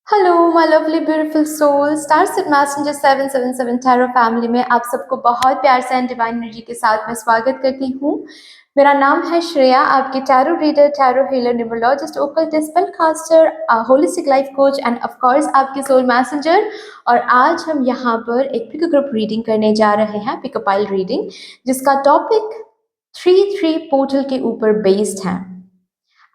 Hello my lovely beautiful soul starseed messenger 777 tarot family में आप सबको बहुत प्यार से एंड डिवाइन एनर्जी के साथ मैं स्वागत करती हूँ। मेरा नाम है श्रेया, आपकी tarot reader, tarot healer, numerologist, occultist, spell caster, holistic life coach and of course आपकी सोल मैसेंजर। और आज हम यहाँ पर एक पिक ग्रुप रीडिंग करने जा रहे हैं, पिकअपाइल रीडिंग, जिसका टॉपिक 3-3 पोर्टल के ऊपर बेस्ड है।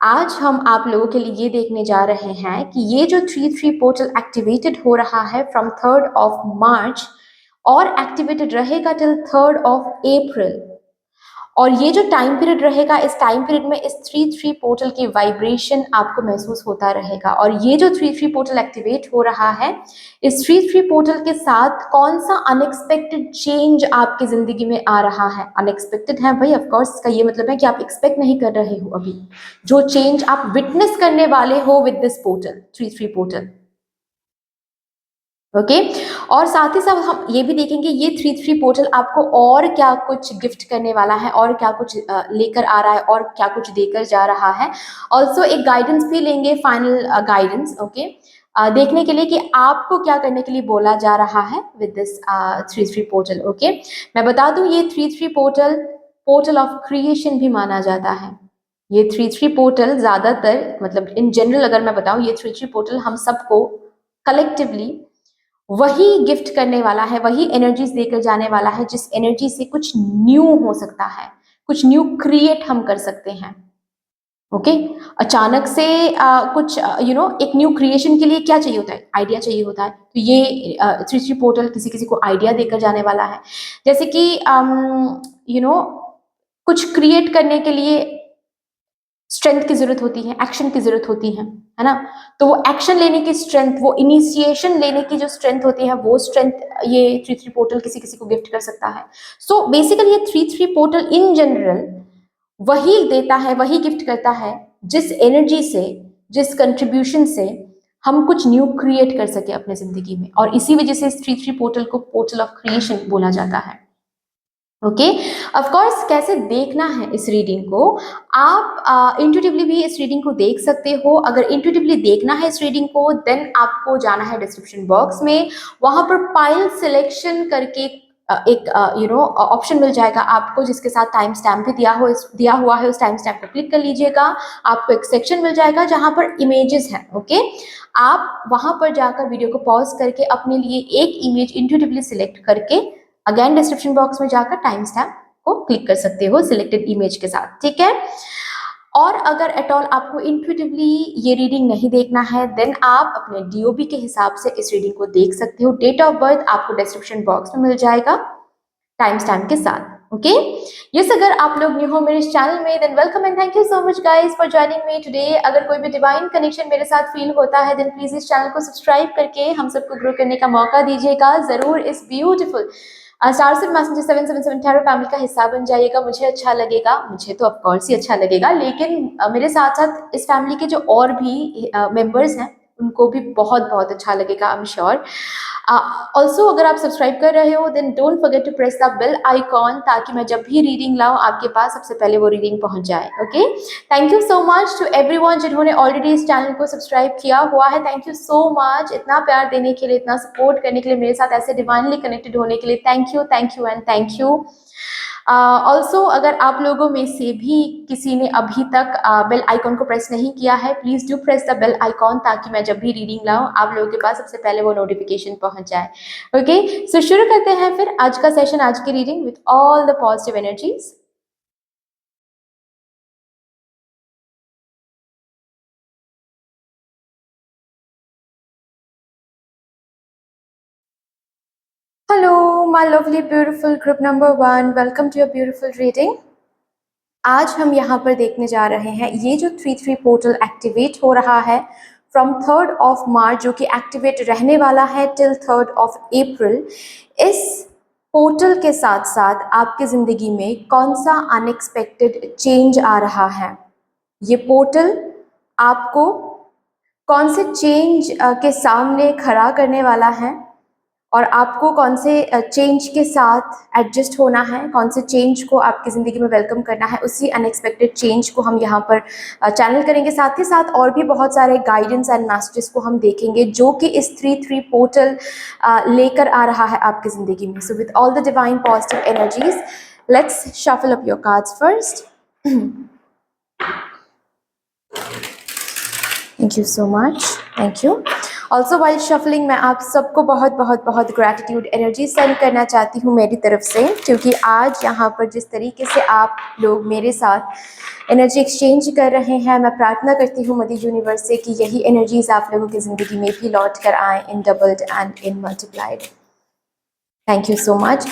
आज हम आप लोगों के लिए ये देखने जा रहे हैं कि ये जो 3-3 पोर्टल एक्टिवेटेड हो रहा है फ्रॉम 3rd ऑफ मार्च और एक्टिवेटेड रहेगा टिल 3rd ऑफ अप्रैल, और ये जो टाइम पीरियड रहेगा, इस टाइम पीरियड में इस 3-3 पोर्टल की वाइब्रेशन आपको महसूस होता रहेगा। और ये जो 3-3 पोर्टल एक्टिवेट हो रहा है, इस 3-3 पोर्टल के साथ कौन सा अनएक्सपेक्टेड चेंज आपकी जिंदगी में आ रहा है। अनएक्सपेक्टेड है भाई, ऑफ कोर्स इसका ये मतलब है कि आप एक्सपेक्ट नहीं कर रहे हो अभी जो चेंज आप विटनेस करने वाले हो with this portal, 3-3 portal. Okay और साथ ही साथ हम ये भी देखेंगे ये 3-3 पोर्टल आपको और क्या कुछ गिफ्ट करने वाला है, और क्या कुछ लेकर आ रहा है, और क्या कुछ देकर जा रहा है। ऑल्सो एक गाइडेंस भी लेंगे, फाइनल गाइडेंस, ओके, देखने के लिए कि आपको क्या करने के लिए बोला जा रहा है विद दिस 3-3 पोर्टल। ओके, मैं बता दूं ये 3-3 पोर्टल पोर्टल ऑफ क्रिएशन भी माना जाता है। ये 3-3 पोर्टल ज्यादातर, मतलब इन जनरल अगर मैं बताऊं, ये 3-3 पोर्टल हम सबको कलेक्टिवली वही गिफ्ट करने वाला है, वही एनर्जीज देकर जाने वाला है जिस एनर्जी से कुछ न्यू हो सकता है, कुछ न्यू क्रिएट हम कर सकते हैं। ओके अचानक से कुछ एक न्यू क्रिएशन के लिए क्या चाहिए होता है, आइडिया चाहिए होता है। तो ये 3-3 पोर्टल किसी किसी को आइडिया देकर जाने वाला है। जैसे कि कुछ क्रिएट करने के लिए स्ट्रेंथ की जरूरत होती है, एक्शन की जरूरत होती है ना। तो वो एक्शन लेने की स्ट्रेंथ, वो इनिशिएशन लेने की जो स्ट्रेंथ होती है, वो स्ट्रेंथ ये 3-3 पोर्टल किसी किसी को गिफ्ट कर सकता है। सो बेसिकली ये 3-3 पोर्टल इन जनरल वही देता है, वही गिफ्ट करता है जिस एनर्जी से, जिस कंट्रीब्यूशन से हम कुछ न्यू क्रिएट कर सके अपने जिंदगी में। और इसी वजह से इस 3-3 पोर्टल को पोर्टल ऑफ क्रिएशन बोला जाता है। ओके ऑफ कोर्स कैसे देखना है इस रीडिंग को, आप इंट्यूटिवली भी इस रीडिंग को देख सकते हो। अगर इंट्यूटिवली देखना है इस रीडिंग को, देन आपको जाना है डिस्क्रिप्शन बॉक्स में, वहां पर पाइल सिलेक्शन करके एक ऑप्शन मिल जाएगा आपको, जिसके साथ टाइम स्टैम्प भी दिया हुआ है। उस टाइम स्टैम्प पर क्लिक कर लीजिएगा, आपको एक सेक्शन मिल जाएगा जहां पर इमेजेस हैं। ओके आप वहां पर जाकर वीडियो को पॉज करके अपने लिए एक इमेज इंट्यूटिवली सिलेक्ट करके अगेन डिस्क्रिप्शन बॉक्स में जाकर टाइम स्टैम्प को क्लिक कर सकते हो सिलेक्टेड इमेज के साथ, ठीक है। और अगर एट ऑल आपको इंट्यूटिवली ये रीडिंग नहीं देखना है, देन आप अपने डीओबी के हिसाब से इस रीडिंग को देख सकते हो। डेट ऑफ बर्थ आपको डिस्क्रिप्शन बॉक्स में मिल जाएगा टाइम स्टैम्प के साथ। ओके यस, अगर आप लोग न्यू हो मेरे इस चैनल में, than welcome and thank you so much guys for joining me today. अगर कोई भी डिवाइन कनेक्शन मेरे साथ फील होता है, देन प्लीज इस चैनल को सब्सक्राइब करके हम सबको ग्रो करने का मौका दीजिएगा। जरूर इस beautiful star said messenger 777 tarot family का हिस्सा बन जाइएगा। मुझे अच्छा लगेगा, मुझे तो ऑफकोर्स ही अच्छा लगेगा, लेकिन मेरे साथ साथ इस फैमिली के जो और भी मेंबर्स हैं उनको भी बहुत बहुत अच्छा लगेगा, आई एम श्योर। ऑल्सो अगर आप सब्सक्राइब कर रहे हो, then don't forget to press the bell icon, ताकि मैं जब भी रीडिंग लाऊं आपके पास सबसे पहले वो रीडिंग पहुंच जाए। Okay thank you so much to everyone जिन्होंने ऑलरेडी इस चैनल को सब्सक्राइब किया हुआ है। थैंक यू सो मच इतना प्यार देने के लिए, इतना सपोर्ट करने के लिए, मेरे साथ ऐसे डिवाइनली कनेक्टेड होने के लिए। Thank you and thank you. Also अगर आप लोगों में से भी किसी ने अभी तक बेल आइकॉन को प्रेस नहीं किया है, please do press the bell icon, ताकि मैं जब भी रीडिंग लाऊं आप लोगों के पास सबसे पहले वो नोटिफिकेशन पहुंच जाए। ओके सो शुरू करते हैं फिर आज का सेशन, आज की reading with all the positive energies. Hello my lovely beautiful group number 1, welcome to your beautiful reading. आज हम यहाँ पर देखने जा रहे हैं ये जो 3-3 पोर्टल एक्टिवेट हो रहा है फ्रॉम 3rd ऑफ मार्च, जो कि एक्टिवेट रहने वाला है टिल 3rd ऑफ अप्रैल। इस पोर्टल के साथ साथ आपकी जिंदगी में कौन सा अनएक्सपेक्टेड चेंज आ रहा है, ये पोर्टल आपको कौन से चेंज के सामने खड़ा करने वाला है, और आपको कौन से चेंज के साथ एडजस्ट होना है, कौन से चेंज को आपकी ज़िंदगी में वेलकम करना है, उसी अनएक्सपेक्टेड चेंज को हम यहाँ पर चैनल करेंगे। साथ ही साथ और भी बहुत सारे गाइडेंस एंड मैसेजेस को हम देखेंगे जो कि इस 3-3 पोर्टल लेकर आ रहा है आपकी ज़िंदगी में। So with all the divine positive energies, let's shuffle up your cards first. Thank you so much, thank you. Also while shuffling मैं आप सबको बहुत बहुत बहुत ग्रैटिट्यूड एनर्जी सेंड करना चाहती हूँ मेरी तरफ से, क्योंकि आज यहाँ पर जिस तरीके से आप लोग मेरे साथ एनर्जी एक्सचेंज कर रहे हैं, मैं प्रार्थना करती हूँ मदर यूनिवर्स से कि यही एनर्जीज आप लोगों की ज़िंदगी में भी लौट कर आए in doubled and in multiplied. Thank you so much.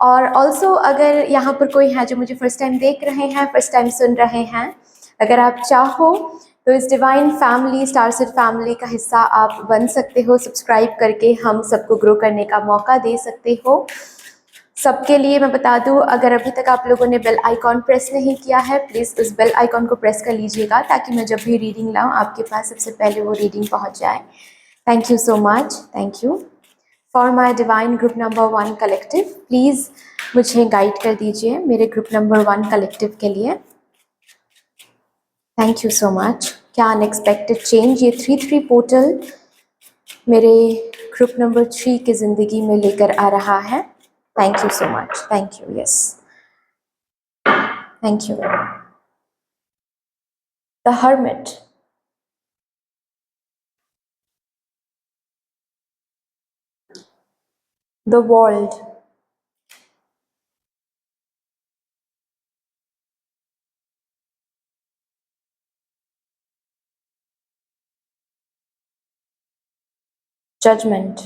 और ऑल्सो अगर यहाँ पर कोई है जो मुझे फर्स्ट टाइम देख रहे हैं, फर्स्ट टाइम सुन रहे हैं, अगर आप चाहो तो इस divine family, star said family का हिस्सा आप बन सकते हो। सब्सक्राइब करके हम सबको ग्रो करने का मौका दे सकते हो। सबके लिए मैं बता दूं, अगर अभी तक आप लोगों ने बेल आइकॉन प्रेस नहीं किया है, प्लीज़ उस बेल आइकॉन को प्रेस कर लीजिएगा ताकि मैं जब भी रीडिंग लाऊं आपके पास सबसे पहले वो रीडिंग पहुंच जाए। Thank you so much, thank you. For my divine group number 1 collective, please मुझे गाइड कर दीजिए मेरे ग्रुप नंबर 1 कलेक्टिव के लिए। Thank you so much. क्या अनएक्सपेक्टेड चेंज ये 3-3 पोर्टल मेरे ग्रुप नंबर 3 की ज़िंदगी में लेकर आ रहा है। Thank you so much, thank you, yes, thank you. The hermit, the world, judgement,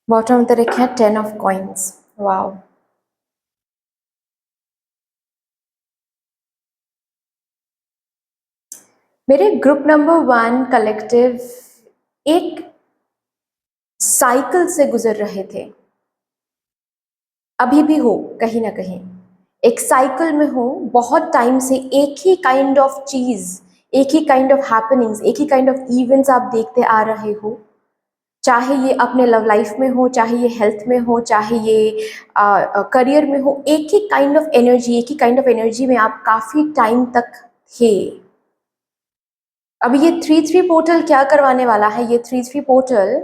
bottom of the deck है 10 ऑफ कॉइंस। वाओ, मेरे ग्रुप नंबर 1 कलेक्टिव एक साइकिल से गुजर रहे थे, अभी भी हो कहीं ना कहीं एक साइकिल में हो। बहुत टाइम से एक ही काइंड ऑफ चीज, एक ही काइंड ऑफ हैपनिंग्स, एक ही काइंड ऑफ इवेंट्स आप देखते आ रहे हो, चाहे ये अपने लव लाइफ में हो, चाहे ये हेल्थ में हो, चाहे ये करियर में हो। एक ही काइंड ऑफ एनर्जी, एक ही काइंड ऑफ एनर्जी में आप काफी टाइम तक थे। अब ये 3-3 पोर्टल क्या करवाने वाला है? ये 3-3 पोर्टल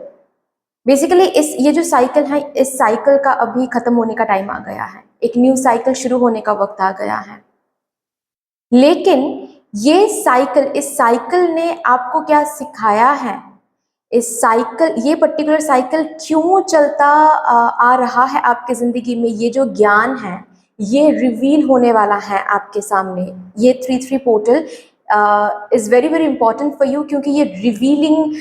बेसिकली ये जो साइकिल है, इस साइकिल का अभी खत्म होने का टाइम आ गया है, एक न्यू साइकिल शुरू होने का वक्त आ गया है। लेकिन ये साइकिल, इस साइकिल ने आपको क्या सिखाया है? इस साइकिल, ये पर्टिकुलर साइकिल क्यों चलता आ रहा है आपके जिंदगी में, ये जो ज्ञान है ये रिवील होने वाला है आपके सामने। ये 3-3 portal is very very important for you, क्योंकि ये रिवीलिंग,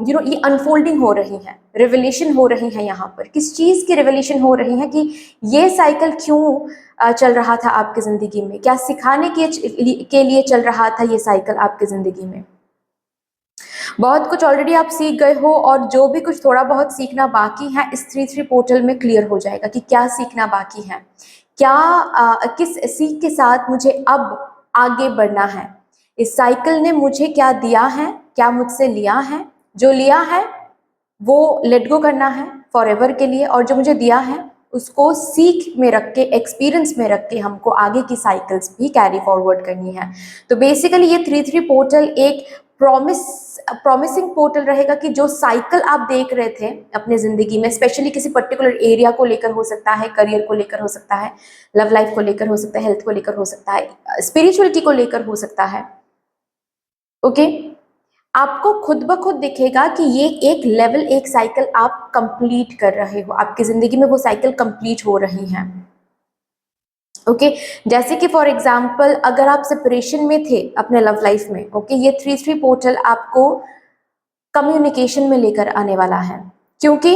ये अनफोल्डिंग हो रही है, रिवलेशन हो रही है। यहाँ पर किस चीज़ की रिवलेशन हो रही है कि ये साइकिल क्यों चल रहा था आपकी ज़िंदगी में, क्या सिखाने के लिए चल रहा था ये साइकिल आपकी ज़िंदगी में। बहुत कुछ ऑलरेडी आप सीख गए हो, और जो भी कुछ थोड़ा बहुत सीखना बाकी है इस 3-3 पोर्टल में क्लियर हो जाएगा कि क्या सीखना बाकी है, क्या किस सीख के साथ मुझे अब आगे बढ़ना है। इस साइकिल ने मुझे क्या दिया है, क्या मुझसे लिया है। जो लिया है वो लेट गो करना है फॉर एवर के लिए, और जो मुझे दिया है उसको सीख में रख के, एक्सपीरियंस में रख के हमको आगे की साइकिल्स भी कैरी फॉरवर्ड करनी है। तो बेसिकली ये 3-3 पोर्टल एक प्रॉमिसिंग पोर्टल रहेगा कि जो साइकिल आप देख रहे थे अपने ज़िंदगी में, स्पेशली किसी पर्टिकुलर एरिया को लेकर हो सकता है, करियर को लेकर हो सकता है, लव लाइफ को लेकर हो सकता है, हेल्थ को लेकर हो सकता है, स्पिरिचुअलिटी को लेकर हो सकता है। ओके, आपको खुद ब खुद दिखेगा कि ये एक लेवल, एक साइकिल आप कंप्लीट कर रहे हो, आपकी ज़िंदगी में वो साइकिल कंप्लीट हो रही है। ओके, जैसे कि फॉर एग्जाम्पल अगर आप सेपरेशन में थे अपने लव लाइफ में, ओके, ये 3-3 पोर्टल आपको कम्युनिकेशन में लेकर आने वाला है, क्योंकि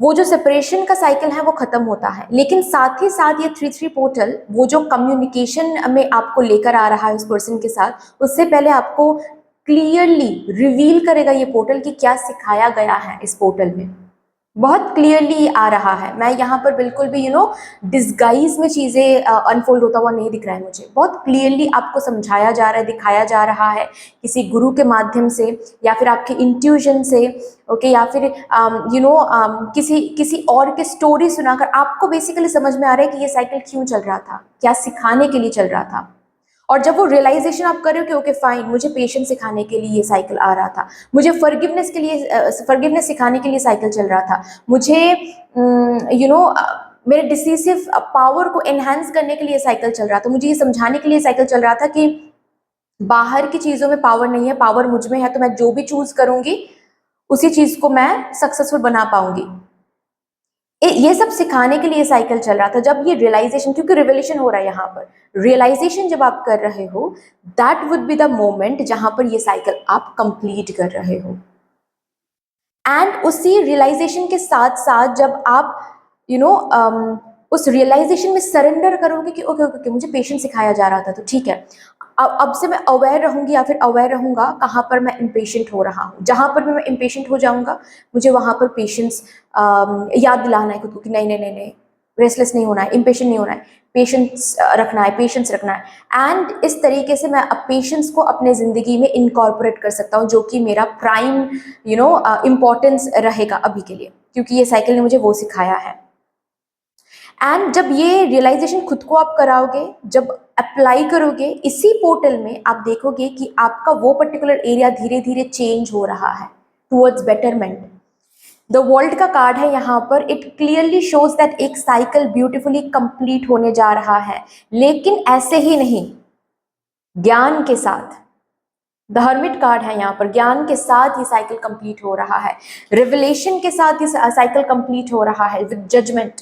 वो जो सेपरेशन का साइकिल है वो खत्म होता है, लेकिन साथ ही साथ ये 3-3 पोर्टल वो जो कम्युनिकेशन में आपको लेकर आ रहा है उस पर्सन के साथ, उससे पहले आपको क्लियरली रिवील करेगा ये पोर्टल कि क्या सिखाया गया है इस पोर्टल में। बहुत क्लियरली आ रहा है। मैं यहाँ पर बिल्कुल भी डिस्गाइज में चीज़ें अनफोल्ड होता हुआ नहीं दिख रहा है मुझे। बहुत क्लियरली आपको समझाया जा रहा है, दिखाया जा रहा है किसी गुरु के माध्यम से, या फिर आपके इंट्यूशन से, ओके, या फिर किसी किसी और की स्टोरी सुनाकर आपको बेसिकली समझ में आ रहा है कि ये साइकिल क्यों चल रहा था, क्या सिखाने के लिए चल रहा था। और जब वो रियलाइजेशन आप कर रहे हो कि ओके फाइन, मुझे पेशेंस सिखाने के लिए ये साइकिल आ रहा था, मुझे फॉरगिवनेस के लिए फॉरगिवनेस सिखाने के लिए साइकिल चल रहा था, मुझे मेरे डिसीसिव पावर को एनहांस करने के लिए साइकिल चल रहा था, मुझे ये समझाने के लिए साइकिल चल रहा था कि बाहर की चीज़ों में पावर नहीं है, पावर मुझ में है, तो मैं जो भी चूज करूंगी उसी चीज़ को मैं सक्सेसफुल बना पाऊंगी। ये सब सिखाने के लिए साइकिल चल रहा था। जब ये रियलाइजेशन, क्योंकि रिवोल्यूशन हो रहा है यहाँ पर, रियलाइजेशन जब आप कर रहे हो, that would be the moment जहां पर ये साइकिल आप कंप्लीट कर रहे हो। एंड उसी रियलाइजेशन के साथ साथ जब आप उस रियलाइजेशन में सरेंडर करोगे कि ओके ओके मुझे पेशेंस सिखाया जा रहा था, तो ठीक है, अब से मैं अवेयर रहूंगी या फिर अवेयर रहूंगा कहाँ पर मैं इम्पेशेंट हो रहा हूँ। जहां पर भी मैं इम्पेशेंट हो जाऊंगा, मुझे वहां पर पेशेंस याद दिलाना है खुद को कि नहीं नहीं नहीं नहीं, रेस्टलेस नहीं होना है, इम्पेशेंट नहीं होना है, पेशेंस रखना है, पेशेंस रखना है। एंड इस तरीके से मैं अब पेशेंस को अपने ज़िंदगी में इनकॉर्पोरेट कर सकता हूँ, जो कि मेरा प्राइम इम्पोर्टेंस रहेगा अभी के लिए, क्योंकि ये साइकिल ने मुझे वो सिखाया है। एंड जब ये रियलाइजेशन खुद को आप कराओगे, जब अप्लाई करोगे इसी पोर्टल में, आप देखोगे कि आपका वो पर्टिकुलर एरिया धीरे धीरे चेंज हो रहा है टूवर्ड्स बेटरमेंट। द वर्ल्ड का कार्ड है यहाँ पर, इट क्लियरली शोज दैट एक साइकिल ब्यूटीफुली कंप्लीट होने जा रहा है, लेकिन ऐसे ही नहीं, ज्ञान के साथ। द हर्मिट कार्ड है यहाँ पर, ज्ञान के साथ ये साइकिल कंप्लीट हो रहा है, रिवलेशन के साथ ये साइकिल कंप्लीट हो रहा है विद जजमेंट।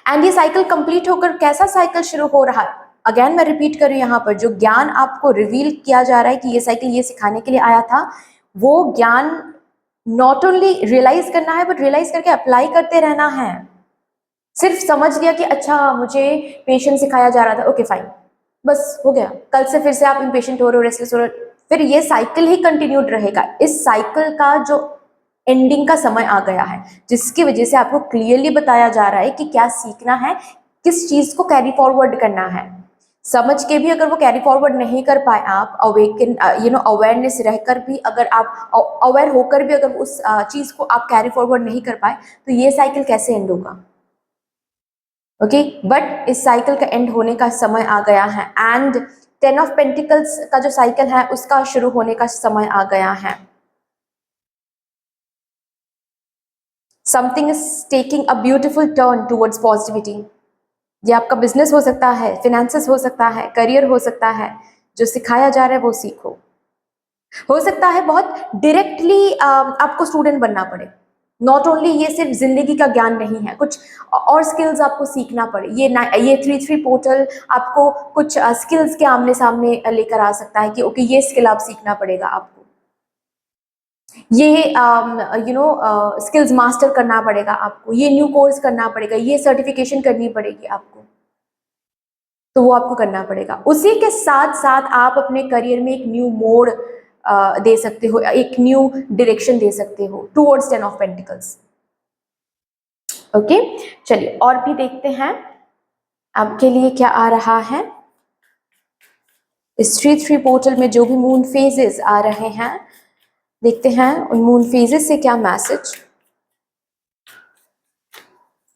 एंड ये साइकिल कंप्लीट होकर कैसा साइकिल शुरू हो रहा है, अगेन मैं रिपीट करूँ यहाँ पर, जो ज्ञान आपको रिवील किया जा रहा है कि ये साइकिल ये सिखाने के लिए आया था, वो ज्ञान नॉट ओनली रियलाइज करना है, बट रियलाइज करके अप्लाई करते रहना है। सिर्फ समझ लिया कि अच्छा मुझे पेशेंस सिखाया जा रहा था, ओके फाइन, बस हो गया, कल से फिर से आप इम्पेशेंट हो रहे हो, रेस्टलेस हो रहे हो, फिर ये साइकिल ही कंटिन्यूड रहेगा। इस साइकिल का जो एंडिंग का समय आ गया है, जिसकी वजह से आपको क्लियरली बताया जा रहा है कि क्या सीखना है, किस चीज को कैरी फॉरवर्ड करना है। समझ के भी अगर वो कैरी फॉरवर्ड नहीं कर पाए आप, अवेकन अवेयरनेस रहकर भी, अगर आप अवेयर होकर भी अगर उस चीज को आप कैरी फॉरवर्ड नहीं कर पाए, तो ये साइकिल कैसे एंड होगा। ओके, बट इस साइकिल का एंड होने का समय आ गया है। एंड 10 ऑफ पेंटिकल्स का जो साइकिल है उसका शुरू होने का समय आ गया है। Something is taking a beautiful turn towards positivity. ये आपका बिजनेस हो सकता है, फिनेंसेस हो सकता है, करियर हो सकता है, जो सिखाया जा रहा है वो सीखो। हो सकता है बहुत डायरेक्टली आपको स्टूडेंट बनना पड़े, नॉट ओनली ये सिर्फ जिंदगी का ज्ञान नहीं है, कुछ और स्किल्स आपको सीखना पड़े। ये 3-3 पोर्टल आपको कुछ स्किल्स के आमने सामने लेकर आ सकता है कि ओके ये स्किल आप सीखना पड़ेगा आपको, ये स्किल्स मास्टर करना पड़ेगा आपको, ये न्यू कोर्स करना पड़ेगा, ये सर्टिफिकेशन करनी पड़ेगी आपको, तो वो आपको करना पड़ेगा। उसी के साथ साथ आप अपने करियर में एक न्यू मोड़ दे सकते हो, एक न्यू डायरेक्शन दे सकते हो टूवर्ड्स 10 ऑफ पेंटिकल्स। ओके, चलिए और भी देखते हैं आपके लिए क्या आ रहा है। इस 3-3 पोर्टल में जो भी मून फेजेस आ रहे हैं, देखते हैं उन मून फेजेस से क्या message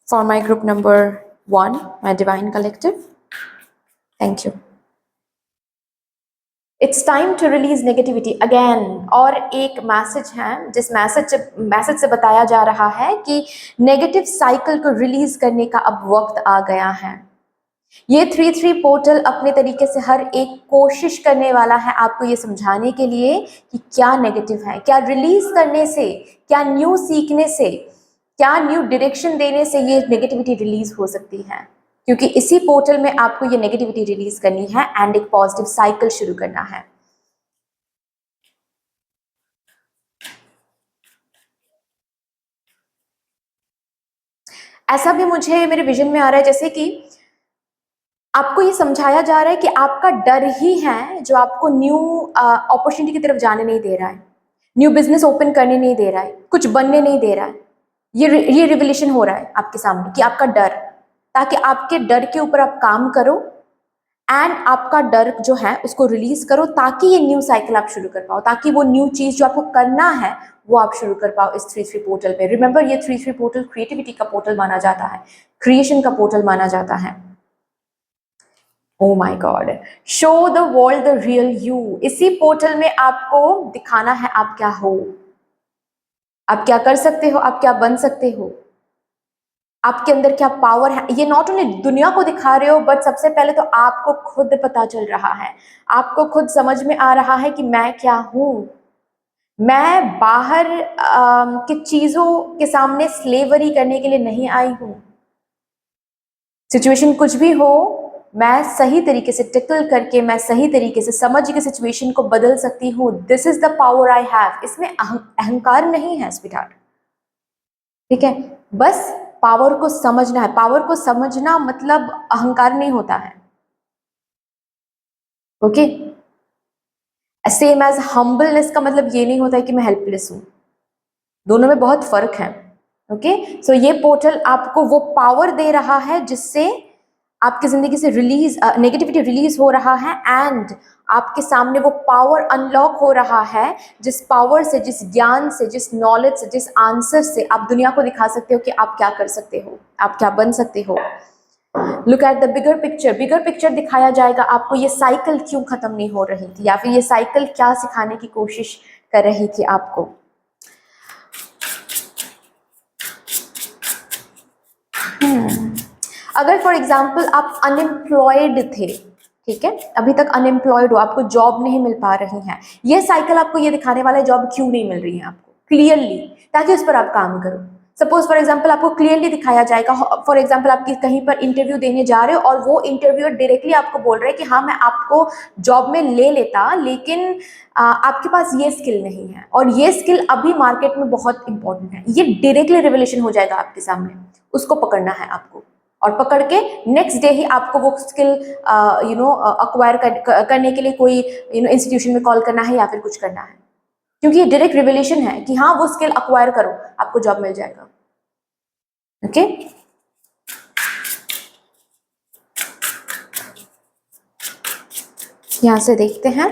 for my group number 1, my divine collective. Thank you. It's time to release negativity again. और एक मैसेज है, जिस मैसेज से बताया जा रहा है कि नेगेटिव साइकिल को रिलीज करने का अब वक्त आ गया है। ये 3-3 पोर्टल अपने तरीके से हर एक कोशिश करने वाला है आपको ये समझाने के लिए कि क्या नेगेटिव है, क्या रिलीज करने से, क्या न्यू सीखने से, क्या न्यू डायरेक्शन देने से ये नेगेटिविटी रिलीज हो सकती है, क्योंकि इसी पोर्टल में आपको ये नेगेटिविटी रिलीज करनी है एंड एक पॉजिटिव साइकिल शुरू करना है। ऐसा भी मुझे मेरे विजन में आ रहा है जैसे कि आपको ये समझाया जा रहा है कि आपका डर ही है जो आपको न्यू अपॉर्चुनिटी की तरफ जाने नहीं दे रहा है। न्यू बिजनेस ओपन करने नहीं दे रहा है, कुछ बनने नहीं दे रहा है। ये रिवलेशन हो रहा है आपके सामने कि आपका डर, ताकि आपके डर के ऊपर आप काम करो एंड आपका डर जो है उसको रिलीज करो, ताकि ये न्यू साइकिल आप शुरू कर पाओ, ताकि वो न्यू चीज जो आपको करना है वो आप शुरू कर पाओ इस 3-3 पोर्टल पे। रिमेंबर, ये 3-3 पोर्टल क्रिएटिविटी का पोर्टल माना जाता है, क्रिएशन का पोर्टल माना जाता है। ओ my God, show the world the real you. इसी पोर्टल में आपको दिखाना है आप क्या हो, आप क्या कर सकते हो, आप क्या बन सकते हो, आपके अंदर क्या पावर है। ये नॉट ओनली दुनिया को दिखा रहे हो, बट सबसे पहले तो आपको खुद पता चल रहा है, आपको खुद समझ में आ रहा है कि मैं क्या हूं। मैं बाहर की चीजों के सामने स्लेवरी करने के लिए नहीं आई हूं। सिचुएशन कुछ भी हो, मैं सही तरीके से टिकल करके, मैं सही तरीके से समझ के सिचुएशन को बदल सकती हूँ। This is the power I have. इसमें अहंकार नहीं है स्वीटहार्ट, ठीक है। बस पावर को समझना है। पावर को समझना मतलब अहंकार नहीं होता है, ओके। सेम एज हम्बलनेस का मतलब ये नहीं होता है कि मैं हेल्पलेस हूं, दोनों में बहुत फर्क है, ओके। सो ये पोर्टल आपको वो पावर दे रहा है जिससे आपकी जिंदगी से नेगेटिविटी रिलीज हो रहा है, एंड आपके सामने वो पावर अनलॉक हो रहा है, जिस पावर से, जिस ज्ञान से, जिस नॉलेज से, जिस आंसर से आप दुनिया को दिखा सकते हो कि आप क्या कर सकते हो, आप क्या बन सकते हो। Look at the bigger picture. Bigger picture दिखाया जाएगा आपको, ये साइकिल क्यों खत्म नहीं हो रही थी, या फिर ये साइकिल क्या सिखाने की कोशिश कर रही थी आपको। अगर फॉर एग्जाम्पल आप अनएम्प्लॉयड थे, ठीक है, अभी तक अनएम्प्लॉयड हो, आपको जॉब नहीं मिल पा रही है, ये साइकिल आपको ये दिखाने वाला है जॉब क्यों नहीं मिल रही है आपको क्लियरली, ताकि उस पर आप काम करो। सपोज फॉर एग्जाम्पल आपको क्लियरली दिखाया जाएगा, फॉर एग्जाम्पल आप कहीं पर इंटरव्यू देने जा रहे हो और वो इंटरव्यूअर डायरेक्टली आपको बोल रहे हैं कि हाँ मैं आपको जॉब में ले लेता, लेकिन आपके पास ये स्किल नहीं है, और ये स्किल अभी मार्केट में बहुत इंपॉर्टेंट है। ये डायरेक्टली रिवलेशन हो जाएगा आपके सामने, उसको पकड़ना है आपको, और पकड़ के नेक्स्ट डे ही आपको वो स्किल अक्वायर करने के लिए कोई इंस्टीट्यूशन में कॉल करना है या फिर कुछ करना है, क्योंकि ये डायरेक्ट रिवलेशन है कि हाँ वो स्किल अक्वायर करो, आपको जॉब मिल जाएगा, ओके। यहां से देखते हैं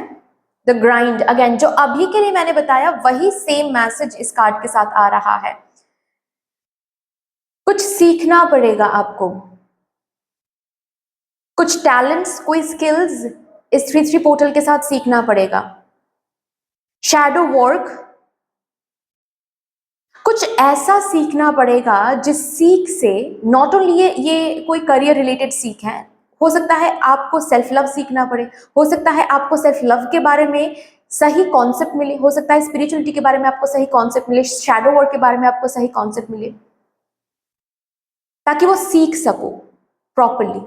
द ग्राइंड अगेन, जो अभी के लिए मैंने बताया वही सेम मैसेज इस कार्ड के साथ आ रहा है। कुछ सीखना पड़ेगा आपको, कुछ टैलेंट्स, कोई स्किल्स इस 3-3 पोर्टल के साथ सीखना पड़ेगा। शैडो वर्क, कुछ ऐसा सीखना पड़ेगा जिस सीख से नॉट ओनली ये कोई करियर रिलेटेड सीख है, हो सकता है आपको सेल्फ लव सीखना पड़े, हो सकता है आपको सेल्फ लव के बारे में सही कॉन्सेप्ट मिले, हो सकता है स्पिरिचुअलिटी के बारे में आपको सही कॉन्सेप्ट मिले, शैडो वर्क के बारे में आपको सही कॉन्सेप्ट मिले, ताकि वो सीख सको प्रॉपरली।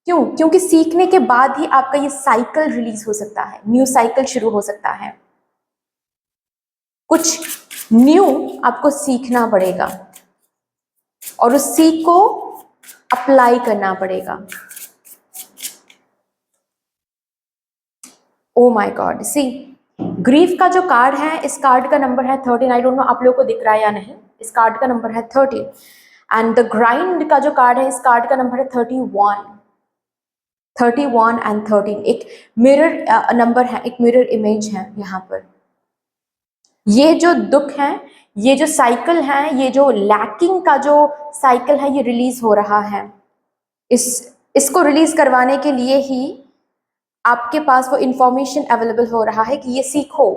क्यों? क्योंकि सीखने के बाद ही आपका ये साइकिल रिलीज हो सकता है, न्यू साइकिल शुरू हो सकता है। कुछ न्यू आपको सीखना पड़ेगा और उस सीख को अप्लाई करना पड़ेगा। Oh my god, see grief का जो कार्ड है, इस कार्ड का नंबर है 13। आई डोंट नो आप लोगों को दिख रहा है या नहीं, इस कार्ड का नंबर है 13। एंड द ग्राइंड का जो कार्ड है, इस कार्ड का नंबर है 31। 31 एंड 13 एक मिरर नंबर है, एक मिरर इमेज है यहाँ पर। ये जो दुख है, ये जो साइकिल है, ये जो लैकिंग का जो साइकिल है, ये रिलीज हो रहा है। इसको रिलीज करवाने के लिए ही आपके पास वो इंफॉर्मेशन अवेलेबल हो रहा है कि ये सीखो।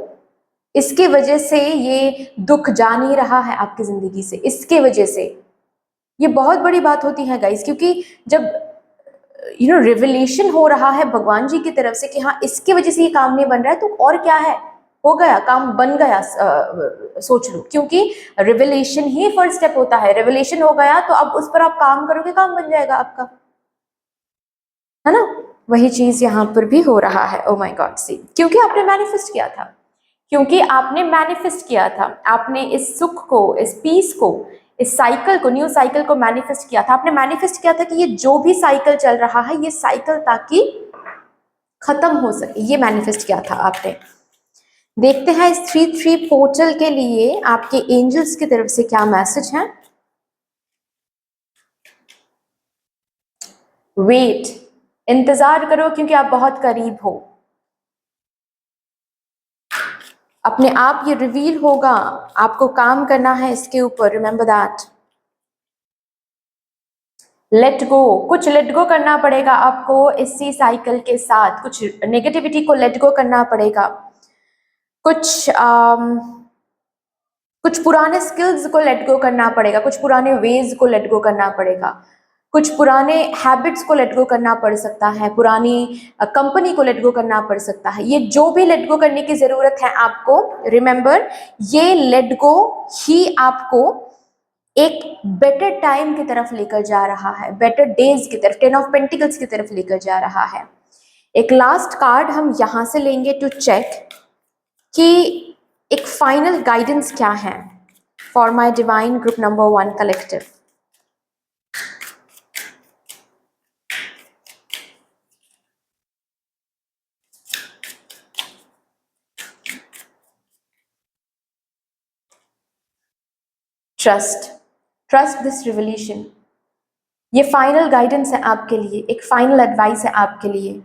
इसके वजह से ये दुख जा नहीं रहा है आपकी जिंदगी से, इसके वजह से। ये बहुत बड़ी बात होती है गाइस, क्योंकि जब रिवलेशन हो रहा है भगवान जी की तरफ से कि हाँ इसकी वजह से ये काम नहीं बन रहा है, तो और क्या है, हो गया, काम बन गया, सोच लो। क्योंकि रिवलेशन ही फर्स्ट स्टेप होता है, रिवलेशन हो गया तो अब उस पर आप काम करोगे, काम बन जाएगा आपका, है ना। वही चीज यहाँ पर भी हो रहा है। ओ माय गॉड, सी, क्योंकि आपने मैनिफेस्ट किया था, क्योंकि आपने मैनिफेस्ट किया था, आपने इस सुख को, इस पीस को, इस साइकिल को, न्यू साइकिल को मैनिफेस्ट किया था। आपने मैनिफेस्ट किया था कि ये जो भी साइकिल चल रहा है, ये साइकिल ताकि खत्म हो सके, ये मैनिफेस्ट किया था आपने। देखते हैं इस 3-3 पोर्टल के लिए आपके एंजल्स की तरफ से क्या मैसेज है। वेट, इंतजार करो क्योंकि आप बहुत करीब हो। अपने आप ये रिवील होगा, आपको काम करना है इसके ऊपर, रिमेंबर दैट। लेट गो, कुछ लेट गो करना पड़ेगा आपको इसी साइकिल के साथ, कुछ नेगेटिविटी को लेट गो करना पड़ेगा, कुछ पुराने स्किल्स को लेट गो करना पड़ेगा, कुछ पुराने वेज को लेट गो करना पड़ेगा, कुछ पुराने हैबिट्स को लेट गो करना पड़ सकता है, पुरानी कंपनी को लेट गो करना पड़ सकता है। ये जो भी लेट गो करने की जरूरत है आपको, रिमेंबर ये लेट गो ही आपको एक बेटर टाइम की तरफ लेकर जा रहा है, बेटर डेज की तरफ, 10 ऑफ पेंटिकल्स की तरफ लेकर जा रहा है। एक लास्ट कार्ड हम यहां से लेंगे टू चेक कि एक फाइनल गाइडेंस क्या है for my divine group number 1 collective. Trust this revolution, ये फाइनल गाइडेंस है आपके लिए, एक फाइनल एडवाइस है आपके लिए।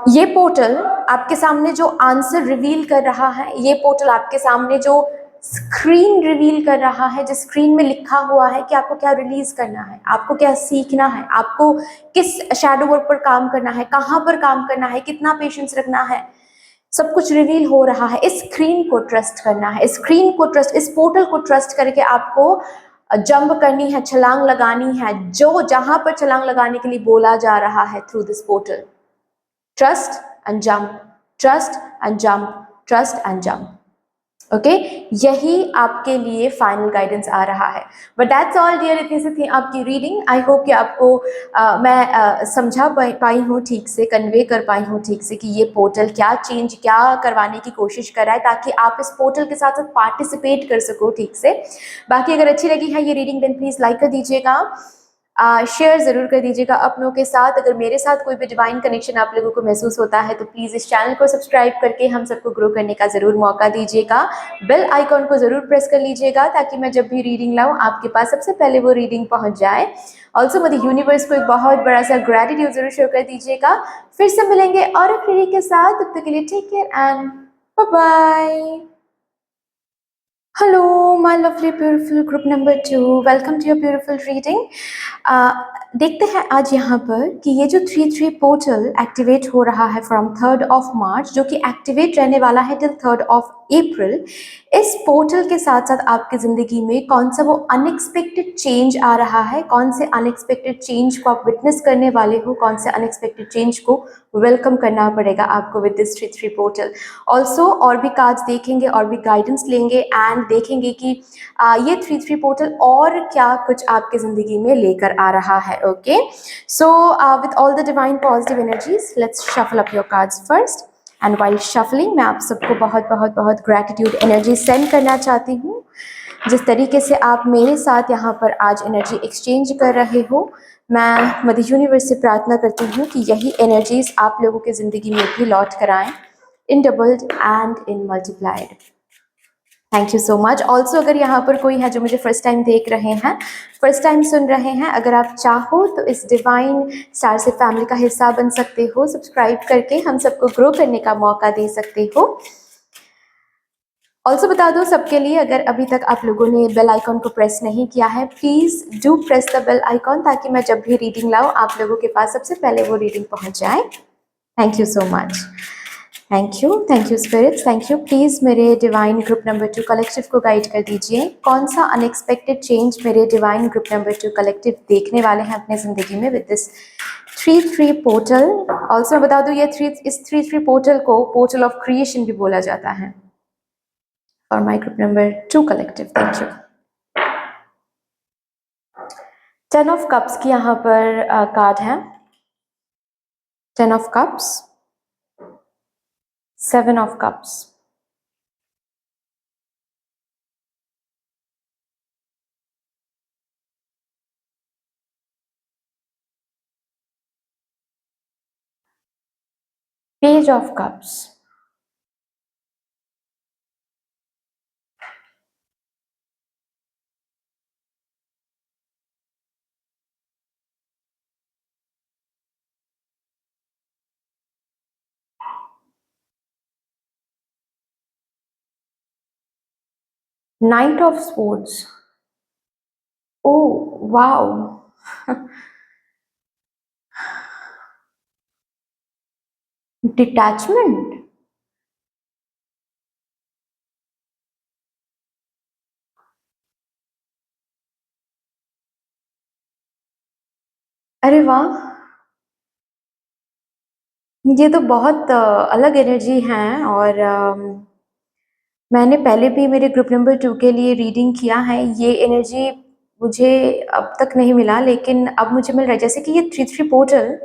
ये पोर्टल आपके सामने जो आंसर रिवील कर रहा है, ये पोर्टल आपके सामने जो स्क्रीन रिवील कर रहा है, जिस स्क्रीन में लिखा हुआ है कि आपको क्या रिलीज करना है, आपको क्या सीखना है, आपको किस शैडो वर्क पर काम करना है, कहाँ पर काम करना है, कितना पेशेंस रखना है, सब कुछ रिवील हो रहा है। इस स्क्रीन को ट्रस्ट करना है, इस स्क्रीन को ट्रस्ट, इस पोर्टल को ट्रस्ट करके आपको जंप करनी है, छलांग लगानी है, जो जहां पर छलांग लगाने के लिए बोला जा रहा है through this portal. Trust and jump, trust and jump, trust and jump. Okay, यही आपके लिए फाइनल गाइडेंस आ रहा है। बट दैट्स ऑल डियर, इतनी सी थी आपकी रीडिंग। आई होप कि आपको मैं समझा पाई हूँ ठीक से, कन्वे कर पाई हूँ ठीक से कि ये पोर्टल क्या चेंज, क्या करवाने की कोशिश कर रहा है, ताकि आप इस पोर्टल के साथ साथ पार्टिसिपेट कर सको ठीक से। बाकी अगर अच्छी लगी है ये रीडिंग देन प्लीज़ लाइक कर दीजिएगा, शेयर ज़रूर कर दीजिएगा अपनों के साथ। अगर मेरे साथ कोई भी डिवाइन कनेक्शन आप लोगों को महसूस होता है तो प्लीज़ इस चैनल को सब्सक्राइब करके हम सबको ग्रो करने का ज़रूर मौका दीजिएगा। बेल आइकॉन को ज़रूर प्रेस कर लीजिएगा ताकि मैं जब भी रीडिंग लाऊं आपके पास सबसे पहले वो रीडिंग पहुंच जाए। ऑल्सो मुझे यूनिवर्स को एक बहुत बड़ा सा ग्रेटिट्यूड ज़रूर शो कर दीजिएगा। फिर से मिलेंगे और एक रीडिंग के साथ, तब तक के लिए take care and bye bye. Hello, my lovely beautiful group number 2. Welcome to your beautiful reading. देखते हैं आज यहाँ पर कि ये जो 3-3 पोर्टल एक्टिवेट हो रहा है फ्रॉम 3rd ऑफ मार्च, जो कि एक्टिवेट रहने वाला है टिल 3rd ऑफ अप्रैल। इस पोर्टल के साथ साथ आपकी ज़िंदगी में कौन सा वो अनएक्सपेक्टेड चेंज आ रहा है, कौन से अनएक्सपेक्टेड चेंज को आप विटनेस करने वाले हो, कौन से अनएक्सपेक्टेड चेंज को वेलकम करना पड़ेगा आपको विद दिस 3-3 पोर्टल। ऑल्सो और भी कार्ड्स देखेंगे और भी गाइडेंस लेंगे एंड देखेंगे कि ये 3-3 पोर्टल और क्या कुछ आपके ज़िंदगी में लेकर आ रहा है। Okay, so with all the divine positive energies let's shuffle up your cards first. And while shuffling मैं आप सबको बहुत बहुत बहुत ग्रैटिट्यूड एनर्जी सेंड करना चाहती हूँ। जिस तरीके से आप मेरे साथ यहाँ पर आज एनर्जी एक्सचेंज कर रहे हो, मैं मदर यूनिवर्स से प्रार्थना करती हूँ कि यही एनर्जीज आप लोगों की ज़िंदगी में भी लौट कर आएँ in doubled and in multiplied. Thank you so much. Also अगर यहाँ पर कोई है जो मुझे फर्स्ट टाइम देख रहे हैं, फर्स्ट टाइम सुन रहे हैं, अगर आप चाहो तो इस डिवाइन स्टार से फैमिली का हिस्सा बन सकते हो, सब्सक्राइब करके हम सबको ग्रो करने का मौका दे सकते हो। ऑल्सो बता दो सबके लिए, अगर अभी तक आप लोगों ने बेल आइकॉन को प्रेस नहीं किया है, please do press the bell icon ताकि मैं जब भी रीडिंग लाऊं आप लोगों के पास सबसे पहले वो रीडिंग पहुंच जाए। Thank you so much. Thank you spirits, thank you. Please मेरे डिवाइन ग्रुप नंबर 2 कलेक्टिव को गाइड कर दीजिए, कौन सा अनएक्सपेक्टेड चेंज मेरे डिवाइन ग्रुप नंबर 2 कलेक्टिव देखने वाले हैं अपने ज़िंदगी में विद दिस 3-3 पोर्टल। ऑल्सो बता दूँ इस 3-3 पोर्टल को पोर्टल ऑफ क्रिएशन भी बोला जाता है for my group number 2 collective. Thank you. 10 of cups की यहाँ पर कार्ड है, 10 of cups, 7 of cups, page of cups, night of sports, oh wow. Detachment, अरे वाह, ये तो बहुत अलग एनर्जी है। और मैंने पहले भी मेरे ग्रुप नंबर 2 के लिए रीडिंग किया है, ये एनर्जी मुझे अब तक नहीं मिला, लेकिन अब मुझे मिल रहा है। जैसे कि ये 3-3 पोर्टल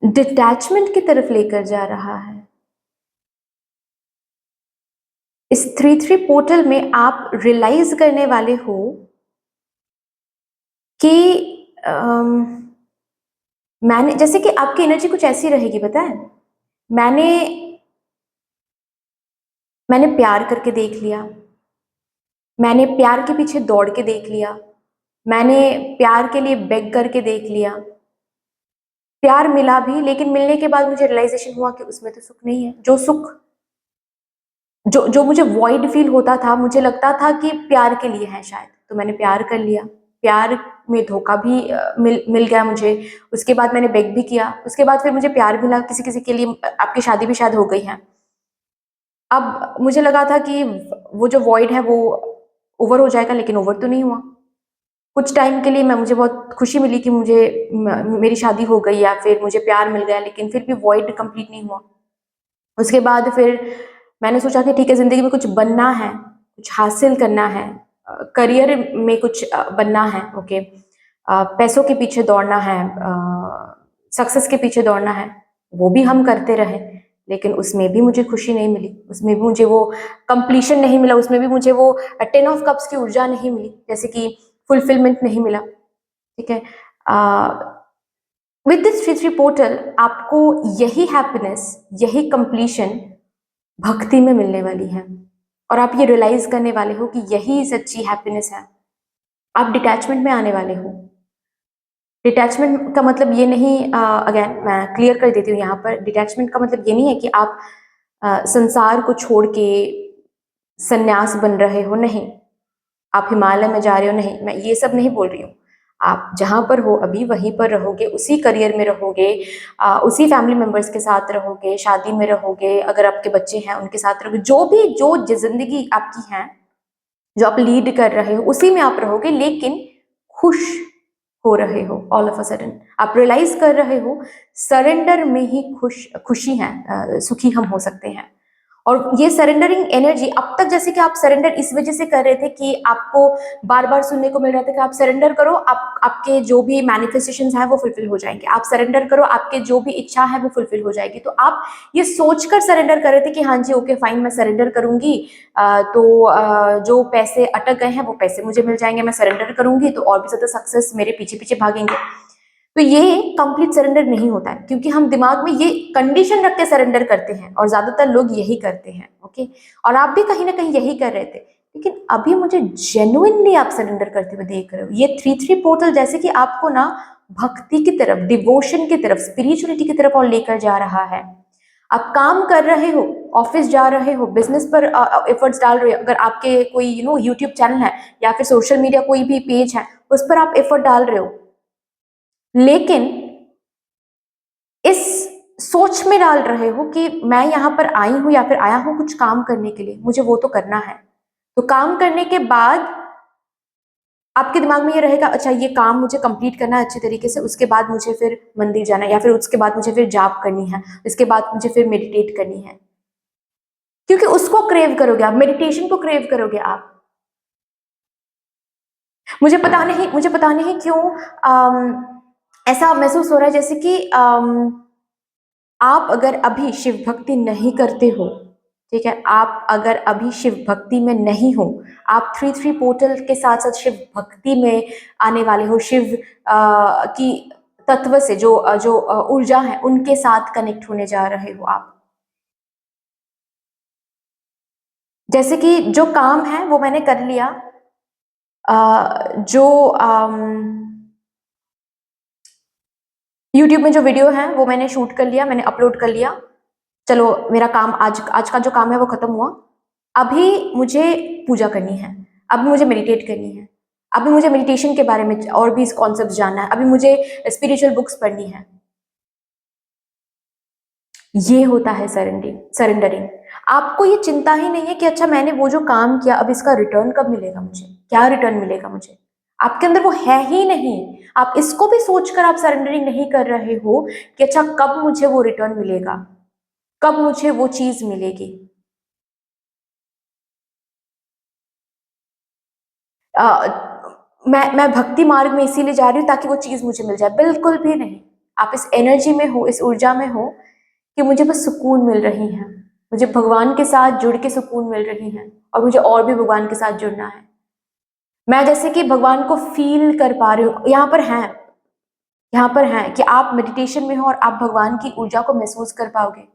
डिटैचमेंट की तरफ लेकर जा रहा है। इस 3-3 पोर्टल में आप रियलाइज करने वाले हो कि अम, मैंने, जैसे कि आपकी एनर्जी कुछ ऐसी रहेगी, पता है, मैंने मैंने प्यार करके देख लिया, मैंने प्यार के पीछे दौड़ के देख लिया, मैंने प्यार के लिए बेग करके देख लिया, प्यार मिला भी, लेकिन मिलने के बाद मुझे रियलाइजेशन हुआ कि उसमें तो सुख नहीं है। जो सुख, जो जो मुझे वॉइड फील होता था, मुझे लगता था कि प्यार के लिए है शायद, तो मैंने प्यार कर लिया। प्यार में धोखा भी मिल गया मुझे। उसके बाद मैंने बेग भी किया, उसके बाद फिर मुझे प्यार मिला किसी किसी के लिए, आपकी शादी भी शायद हो गई है। अब मुझे लगा था कि वो जो वॉइड है वो ओवर हो जाएगा, लेकिन ओवर तो नहीं हुआ। कुछ टाइम के लिए मैं, मुझे बहुत खुशी मिली कि मुझे मेरी शादी हो गई या फिर मुझे प्यार मिल गया, लेकिन फिर भी वॉइड कंप्लीट नहीं हुआ। उसके बाद फिर मैंने सोचा कि ठीक है, ज़िंदगी में कुछ बनना है, कुछ हासिल करना है, करियर में कुछ बनना है, ओके, पैसों के पीछे दौड़ना है, सक्सेस के पीछे दौड़ना है। वो भी हम करते रहे, लेकिन उसमें भी मुझे खुशी नहीं मिली, उसमें भी मुझे वो कंप्लीशन नहीं मिला, उसमें भी मुझे वो 10 ऑफ कप्स की ऊर्जा नहीं मिली, जैसे कि फुलफिलमेंट नहीं मिला। ठीक है, विद दिस 3-3 पोर्टल आपको यही हैप्पीनेस, यही कंप्लीशन भक्ति में मिलने वाली है, और आप ये रियलाइज करने वाले हो कि यही सच्ची हैप्पीनेस है। आप डिटैचमेंट में आने वाले हो। डिटैचमेंट का मतलब ये नहीं, अगेन मैं क्लियर कर देती हूँ यहाँ पर, डिटैचमेंट का मतलब ये नहीं है कि आप संसार को छोड़ के सन्यास बन रहे हो, नहीं। आप हिमालय में जा रहे हो, नहीं, मैं ये सब नहीं बोल रही हूँ। आप जहाँ पर हो अभी वहीं पर रहोगे, उसी करियर में रहोगे, उसी फैमिली मेंबर्स के साथ रहोगे, शादी में रहोगे, अगर आपके बच्चे हैं उनके साथ रहोगे, जो भी जो जिंदगी आपकी है, जो आप लीड कर रहे हो, उसी में आप रहोगे, लेकिन खुश हो रहे हो। ऑल ऑफ अ सडन आप रियलाइज कर रहे हो, सरेंडर में ही खुशी है, सुखी हम हो सकते हैं। और ये सरेंडरिंग एनर्जी, अब तक जैसे कि आप सरेंडर इस वजह से कर रहे थे कि आपको बार बार सुनने को मिल रहा था कि आप सरेंडर करो, आप आपके जो भी मैनिफेस्टेशंस हैं वो फुलफिल हो जाएंगे, आप सरेंडर करो, आपके जो भी इच्छा है वो फुलफिल हो जाएगी। तो आप ये सोचकर सरेंडर कर रहे थे कि हाँ जी ओके फाइन, मैं सरेंडर करूंगी, जो पैसे अटक गए हैं वो पैसे मुझे मिल जाएंगे, मैं सरेंडर करूंगी तो और भी ज्यादा सक्सेस मेरे पीछे पीछे भागेंगे। तो ये कंप्लीट सरेंडर नहीं होता है, क्योंकि हम दिमाग में ये कंडीशन रख के सरेंडर करते हैं, और ज्यादातर लोग यही करते हैं, ओके। और आप भी कहीं ना कहीं यही कर रहे थे, लेकिन अभी मुझे जेन्युइनली आप सरेंडर करते हुए देख रहे हो। ये 3-3 पोर्टल जैसे कि आपको ना भक्ति की तरफ, डिवोशन की तरफ, स्पिरिचुअलिटी की तरफ और लेकर जा रहा है। आप काम कर रहे हो, ऑफिस जा रहे हो, बिजनेस पर एफर्ट्स डाल रहे हो, अगर आपके कोई यूट्यूब चैनल है या फिर सोशल मीडिया कोई भी पेज है, उस पर आप एफर्ट डाल रहे हो, लेकिन इस सोच में डाल रहे हो कि मैं यहाँ पर आई हूँ या फिर आया हूँ कुछ काम करने के लिए, मुझे वो तो करना है। तो काम करने के बाद आपके दिमाग में ये रहेगा, अच्छा ये काम मुझे कंप्लीट करना है अच्छे तरीके से, उसके बाद मुझे फिर मंदिर जाना है, या फिर उसके बाद मुझे फिर जाप करनी है, इसके बाद मुझे फिर मेडिटेट करनी है। क्योंकि उसको क्रेव करोगे आप, मेडिटेशन को क्रेव करोगे आप। मुझे पता नहीं क्यों ऐसा महसूस हो रहा है, जैसे कि आप अगर अभी शिव भक्ति नहीं करते हो, ठीक है, आप अगर अभी शिव भक्ति में नहीं हो, आप 3-3 पोर्टल के साथ साथ शिव भक्ति में आने वाले हो, शिव की तत्व से जो ऊर्जा है उनके साथ कनेक्ट होने जा रहे हो आप। जैसे कि जो काम है वो मैंने कर लिया, जो यूट्यूब में जो वीडियो है वो मैंने शूट कर लिया, मैंने अपलोड कर लिया, चलो मेरा काम आज आज का जो काम है वो खत्म हुआ। अभी मुझे पूजा करनी है, अभी मुझे मेडिटेट करनी है, अभी मुझे मेडिटेशन के बारे में और भी कॉन्सेप्ट जानना है, अभी मुझे स्पिरिचुअल बुक्स पढ़नी है। ये होता है सरेंडरिंग। सरेंडरिंग आपको ये चिंता ही नहीं है कि अच्छा मैंने वो जो काम किया अब इसका रिटर्न कब मिलेगा, मुझे क्या रिटर्न मिलेगा मुझे, आपके अंदर वो है ही नहीं। आप इसको भी सोचकर आप सरेंडरिंग नहीं कर रहे हो कि अच्छा कब मुझे वो रिटर्न मिलेगा, कब मुझे वो चीज मिलेगी। मैं भक्ति मार्ग में इसीलिए जा रही हूँ ताकि वो चीज मुझे मिल जाए, बिल्कुल भी नहीं। आप इस एनर्जी में हो, इस ऊर्जा में हो कि मुझे बस सुकून मिल रही है, मुझे भगवान के साथ जुड़ के सुकून मिल रही है, और मुझे और भी भगवान के साथ जुड़ना है। मैं जैसे कि भगवान को फील कर पा रही हूँ, यहाँ पर है, यहाँ पर है कि आप मेडिटेशन में हो और आप भगवान की ऊर्जा को महसूस कर पाओगे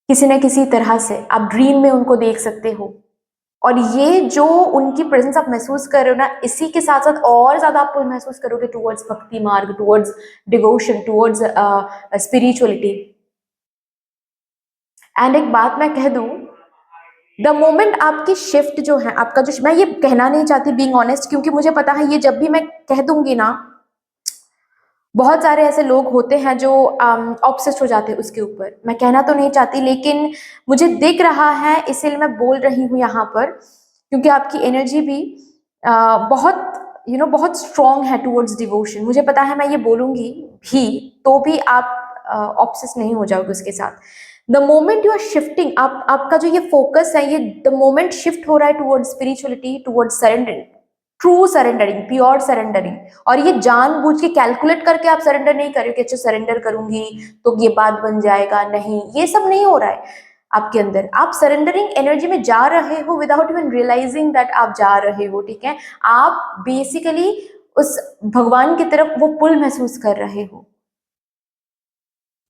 किसी न किसी तरह से। आप ड्रीम में उनको देख सकते हो, और ये जो उनकी प्रेजेंस आप महसूस कर रहे हो ना, इसी के साथ साथ और ज्यादा आप महसूस करोगे टुवर्ड्स भक्ति मार्ग, towards devotion, towards spirituality. And एक बात मैं कह दूं, द मोमेंट आपकी शिफ्ट जो है, आपका जो, मैं ये कहना नहीं चाहती बीइंग ऑनेस्ट, क्योंकि मुझे पता है ये जब भी मैं कह दूंगी ना, बहुत सारे ऐसे लोग होते हैं जो ऑब्सेस्ड हो जाते हैं उसके ऊपर। मैं कहना तो नहीं चाहती, लेकिन मुझे दिख रहा है, इसीलिए मैं बोल रही हूँ यहाँ पर, क्योंकि आपकी एनर्जी भी बहुत बहुत स्ट्रांग है टुवर्ड्स डिवोशन। मुझे पता है मैं ये बोलूंगी भी तो भी आप ऑब्सेस नहीं हो जाओगे उसके साथ। The moment you are shifting, आपका जो ये फोकस है, ये द मोमेंट शिफ्ट हो रहा है towards spirituality, towards surrendering, true surrendering, pure surrendering. और ये जानबूझ के कैलकुलेट करके आप सरेंडर नहीं कर रहे हो कि अच्छा सरेंडर करूंगी तो ये बात बन जाएगा, नहीं, ये सब नहीं हो रहा है आपके अंदर। आप सरेंडरिंग एनर्जी में जा रहे हो विदाउट इवन रियलाइजिंग दैट आप जा रहे हो, ठीक है। आप बेसिकली उस भगवान की तरफ वो पुल महसूस कर रहे हो,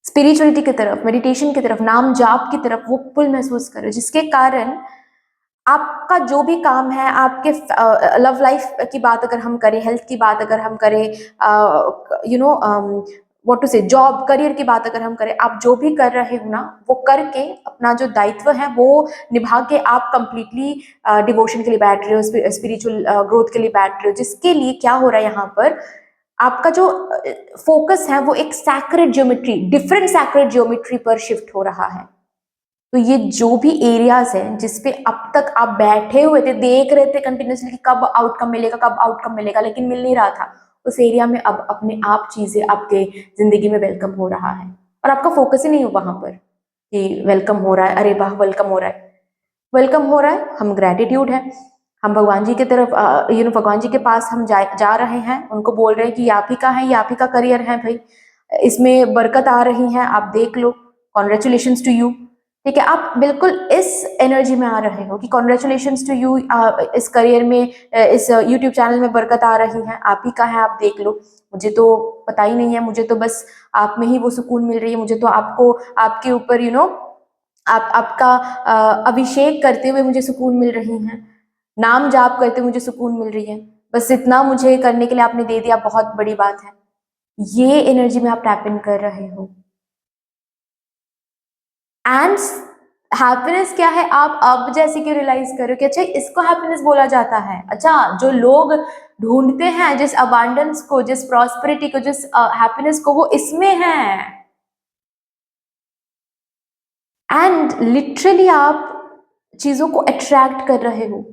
स्पिरिचुअलिटी की तरफ, मेडिटेशन की तरफ, नाम जाप की तरफ वो पुल महसूस कर रहे हो, जिसके कारण आपका जो भी काम है, आपके लव लाइफ की बात अगर हम करें, हेल्थ की बात अगर हम करें, व्हाट टू से, जॉब करियर की बात अगर हम करें, आप जो भी कर रहे हो ना, वो करके अपना जो दायित्व है वो निभा के आप कंप्लीटली डिवोशन के लिए बैठ रहे हो, स्पिरिचुअल ग्रोथ के लिए बैठ रहे हो, जिसके लिए क्या हो रहा है यहाँ पर, आपका जो फोकस है वो एक sacred geometry, different sacred geometry पर शिफ्ट हो रहा है। तो ये जो भी एरियाज हैं जिसपे अब तक आप बैठे हुए थे, देख रहे थे कंटिन्यूसली कि कब आउटकम मिलेगा, कब आउटकम मिलेगा, लेकिन मिल नहीं रहा था, उस एरिया में अब अपने आप चीजें आपके जिंदगी में वेलकम हो रहा है, और आपका फोकस ही नहीं हो वहां पर कि वेलकम हो रहा है, अरे वाह वेलकम हो रहा है, वेलकम हो रहा है, हम ग्रेटिट्यूड है, हम भगवान जी की तरफ भगवान जी के पास हम जा रहे हैं, उनको बोल रहे हैं कि ये आप ही का है, ये आप ही का करियर है भाई, इसमें बरकत आ रही है, आप देख लो, कॉन्ग्रेचुलेशंस टू यू, ठीक है। आप बिल्कुल इस एनर्जी में आ रहे हो कि कॉन्ग्रेचुलेशंस टू यू, इस करियर में, इस यूट्यूब चैनल में बरकत आ रही है, आप ही का है, आप देख लो, मुझे तो पता ही नहीं है, मुझे तो बस आप में ही वो सुकून मिल रही है, मुझे तो आपको, आपके ऊपर आपका अभिषेक करते हुए मुझे सुकून मिल रही है, नाम जाप करते हुए मुझे सुकून मिल रही है, बस इतना मुझे करने के लिए आपने दे दिया, बहुत बड़ी बात है। ये एनर्जी में आप टैप इन कर रहे हो। एंड हैप्पीनेस क्या है, आप अब जैसे कि रियलाइज करो कि अच्छा इसको हैप्पीनेस बोला जाता है। अच्छा, जो लोग ढूंढते हैं जिस अबांडेंस को, जिस प्रॉस्पेरिटी को, जिस हैप्पीनेस को, वो इसमें है। एंड लिटरली आप चीजों को अट्रैक्ट कर रहे हो,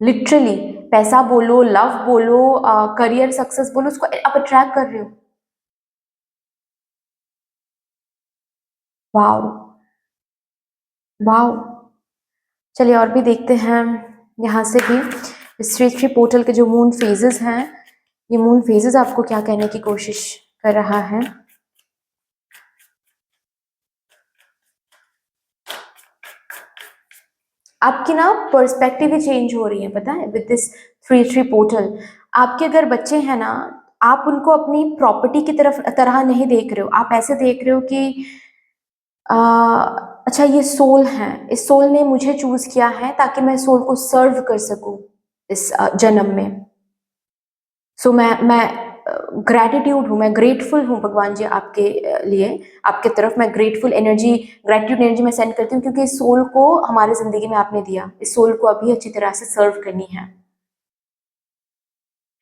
लिटरली, पैसा बोलो, लव बोलो, करियर सक्सेस बोलो, उसको आप अट्रैक्ट कर रहे हो। Wow, wow. चलिए और भी देखते हैं यहाँ से भी, इस थ्री पोर्टल के जो मून फेजेस हैं, ये मून फेजेस आपको क्या कहने की कोशिश कर रहा है। आपकी ना पर्सपेक्टिव ही चेंज हो रही है, पता है, विद दिस थ्री पोर्टल। आपके अगर बच्चे हैं ना, आप उनको अपनी प्रॉपर्टी की तरह नहीं देख रहे हो, आप ऐसे देख रहे हो कि आ, अच्छा ये सोल है, इस सोल ने मुझे चूज किया है ताकि मैं सोल को सर्व कर सकूं इस जन्म में। सो मैं ग्रैटिट्यूड हूँ, मैं ग्रेटफुल हूँ भगवान जी आपके लिए, आपके तरफ मैं ग्रेटफुल एनर्जी, ग्रैटिट्यूड एनर्जी मैं सेंड करती हूँ, क्योंकि इस सोल को हमारे ज़िंदगी में आपने दिया, इस सोल को अभी अच्छी तरह से सर्व करनी है।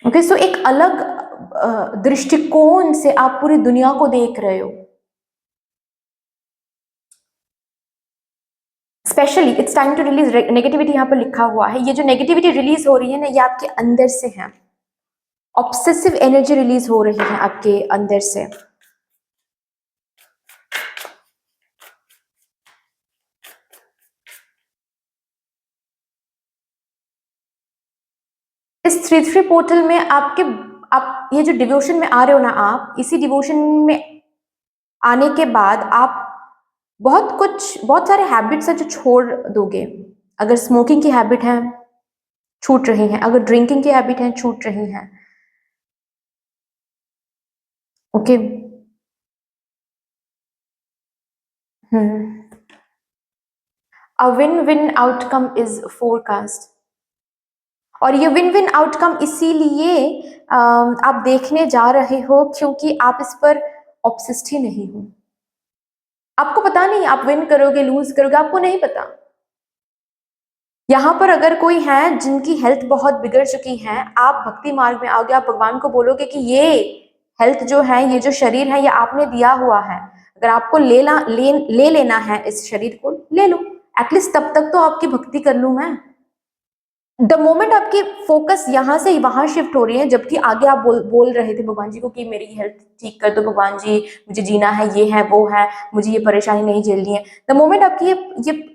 ओके, सो एक अलग दृष्टिकोण से आप पूरी दुनिया को देख रहे हो। Specially it's time to release negativity, यहाँ पर लिखा हुआ है। ये जो नेगेटिविटी रिलीज हो रही है ना, ये आपके अंदर से है। ऑब्सेसिव एनर्जी रिलीज हो रही है आपके अंदर से। इस 3-3 पोर्टल में आप ये जो डिवोशन में आ रहे हो ना, आप इसी डिवोशन में आने के बाद आप बहुत सारे हैबिट्स हैं जो छोड़ दोगे। अगर स्मोकिंग की हैबिट है, छूट रही हैं। अगर ड्रिंकिंग की हैबिट है, छूट रही हैं। Okay. A win win outcome is forecast, और ये विन विन आउटकम इसीलिए आप देखने जा रहे हो क्योंकि आप इस पर ऑब्सेस्ड ही नहीं हो। आपको पता नहीं आप विन करोगे लूज करोगे, आपको नहीं पता। यहाँ पर अगर कोई है जिनकी हेल्थ बहुत बिगड़ चुकी है, आप भक्ति मार्ग में आओगे, आप भगवान को बोलोगे कि ये हेल्थ जो है, ये जो शरीर है, ये आपने दिया हुआ है, अगर आपको ले लेना है इस शरीर को, ले लो। एटलीस्ट तब तक तो आपकी भक्ति कर लूं मैं। द मोमेंट आपकी फोकस यहाँ से वहां शिफ्ट हो रही है, जबकि आगे आप बोल रहे थे भगवान जी को कि मेरी हेल्थ ठीक कर दो भगवान जी, मुझे जीना है, ये है वो है, मुझे ये परेशानी नहीं झेलनी है। द मोमेंट आपकी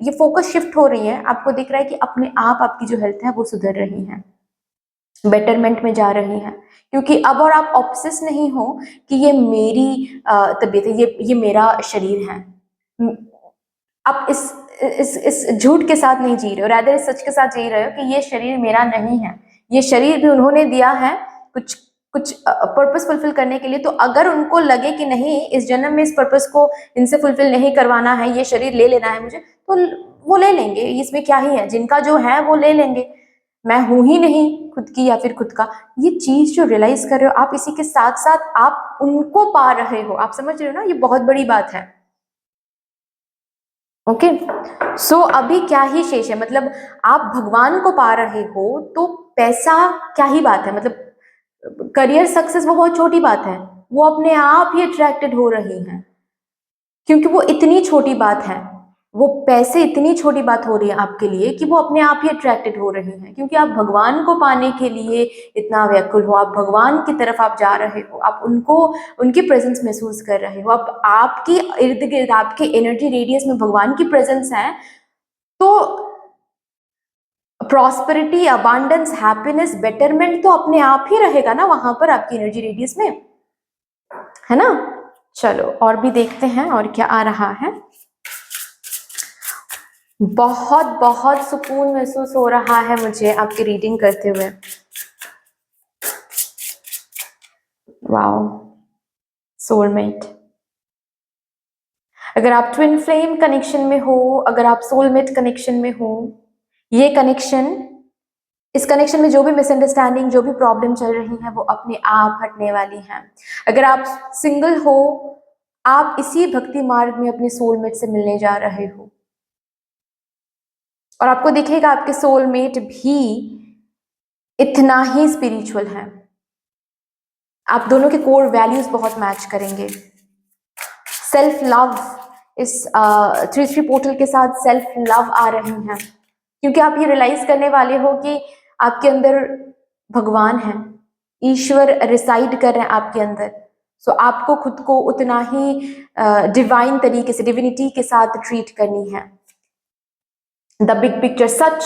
ये फोकस शिफ्ट हो रही है, आपको दिख रहा है कि अपने आप आपकी जो हेल्थ है वो सुधर रही है, बेटरमेंट में जा रही है। क्योंकि अब और आप ऑब्सेस नहीं हो कि ये मेरी तबीयत है, ये मेरा शरीर है। आप इस झूठ के साथ नहीं जी रहे हो, रादर इस सच के साथ जी रहे हो कि ये शरीर मेरा नहीं है, ये शरीर भी उन्होंने दिया है कुछ कुछ पर्पस फुलफिल करने के लिए। तो अगर उनको लगे कि नहीं, इस जन्म में इस पर्पस को इनसे फुलफिल नहीं करवाना है, ये शरीर ले लेना है मुझे, तो वो ले लेंगे, इसमें क्या ही है, जिनका जो है वो ले लेंगे। मैं हूं ही नहीं खुद की या फिर खुद का। ये चीज जो रियलाइज कर रहे हो आप, इसी के साथ साथ आप उनको पा रहे हो। आप समझ रहे हो ना, ये बहुत बड़ी बात है। ओके, सो अभी क्या ही शेष है, मतलब आप भगवान को पा रहे हो, तो पैसा क्या ही बात है, मतलब करियर सक्सेस वो बहुत छोटी बात है, वो अपने आप ही अट्रैक्टेड हो रही हैं, क्योंकि वो इतनी छोटी बात है, वो पैसे इतनी छोटी बात हो रही है आपके लिए कि वो अपने आप ही अट्रैक्टेड हो रही हैं, क्योंकि आप भगवान को पाने के लिए इतना व्याकुल हो, आप भगवान की तरफ आप जा रहे हो, आप उनको उनकी प्रेजेंस महसूस कर रहे हो, अब आपकी इर्द गिर्द आपके एनर्जी रेडियस में भगवान की प्रेजेंस है, तो प्रॉस्पेरिटी, अबांडेंस, हैप्पीनेस, बेटरमेंट तो अपने आप ही रहेगा ना वहां पर आपकी एनर्जी रेडियस में, है ना। चलो और भी देखते हैं और क्या आ रहा है। बहुत बहुत सुकून महसूस हो रहा है मुझे आपकी रीडिंग करते हुए। Wow, soulmate. अगर आप ट्विन फ्लेम कनेक्शन में हो, अगर आप सोलमेट कनेक्शन में हो, ये कनेक्शन, इस कनेक्शन में जो भी मिसअंडरस्टैंडिंग, जो भी प्रॉब्लम चल रही है, वो अपने आप हटने वाली हैं। अगर आप सिंगल हो, आप इसी भक्ति मार्ग में अपने सोलमेट से मिलने जा रहे हो, और आपको दिखेगा आपके सोलमेट भी इतना ही स्पिरिचुअल है। आप दोनों के कोर वैल्यूज बहुत मैच करेंगे। सेल्फ लव, इस 3-3 पोर्टल के साथ सेल्फ लव आ रही हैं, क्योंकि आप ये रियलाइज करने वाले हो कि आपके अंदर भगवान है, ईश्वर रिसाइड कर रहे हैं आपके अंदर। सो आपको खुद को उतना ही डिवाइन तरीके से, डिविनिटी के साथ ट्रीट करनी है। द बिग पिक्चर, सच,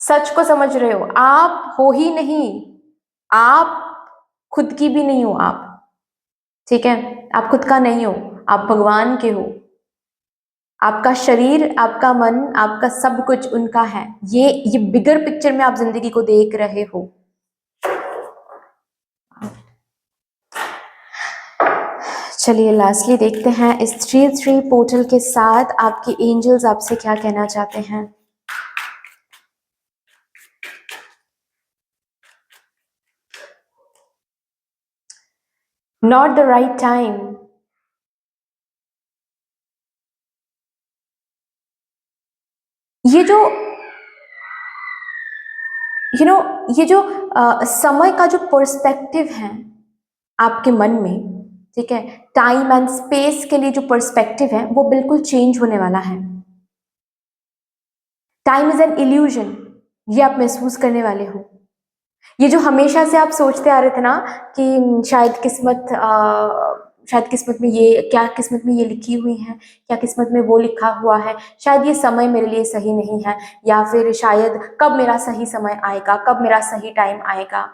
सच को समझ रहे हो, आप हो ही नहीं, आप खुद की भी नहीं हो आप, ठीक है, आप खुद का नहीं हो, आप भगवान के हो। आपका शरीर, आपका मन, आपका सब कुछ उनका है। ये बिगर पिक्चर में आप जिंदगी को देख रहे हो। चलिए लास्टली देखते हैं इस 3-3 पोर्टल के साथ आपके एंजल्स आपसे क्या कहना चाहते हैं। not the right time. ये जो यू नो ये जो समय का जो पर्सपेक्टिव है आपके मन में, ठीक है, टाइम एंड स्पेस के लिए जो पर्सपेक्टिव है वो बिल्कुल चेंज होने वाला है। टाइम इज एन इल्यूजन, ये आप महसूस करने वाले हो। ये जो हमेशा से आप सोचते आ रहे थे ना कि शायद किस्मत में ये क्या, किस्मत में ये लिखी हुई है, क्या किस्मत में वो लिखा हुआ है, शायद ये समय मेरे लिए सही नहीं है, या फिर शायद कब मेरा सही समय आएगा, कब मेरा सही टाइम आएगा।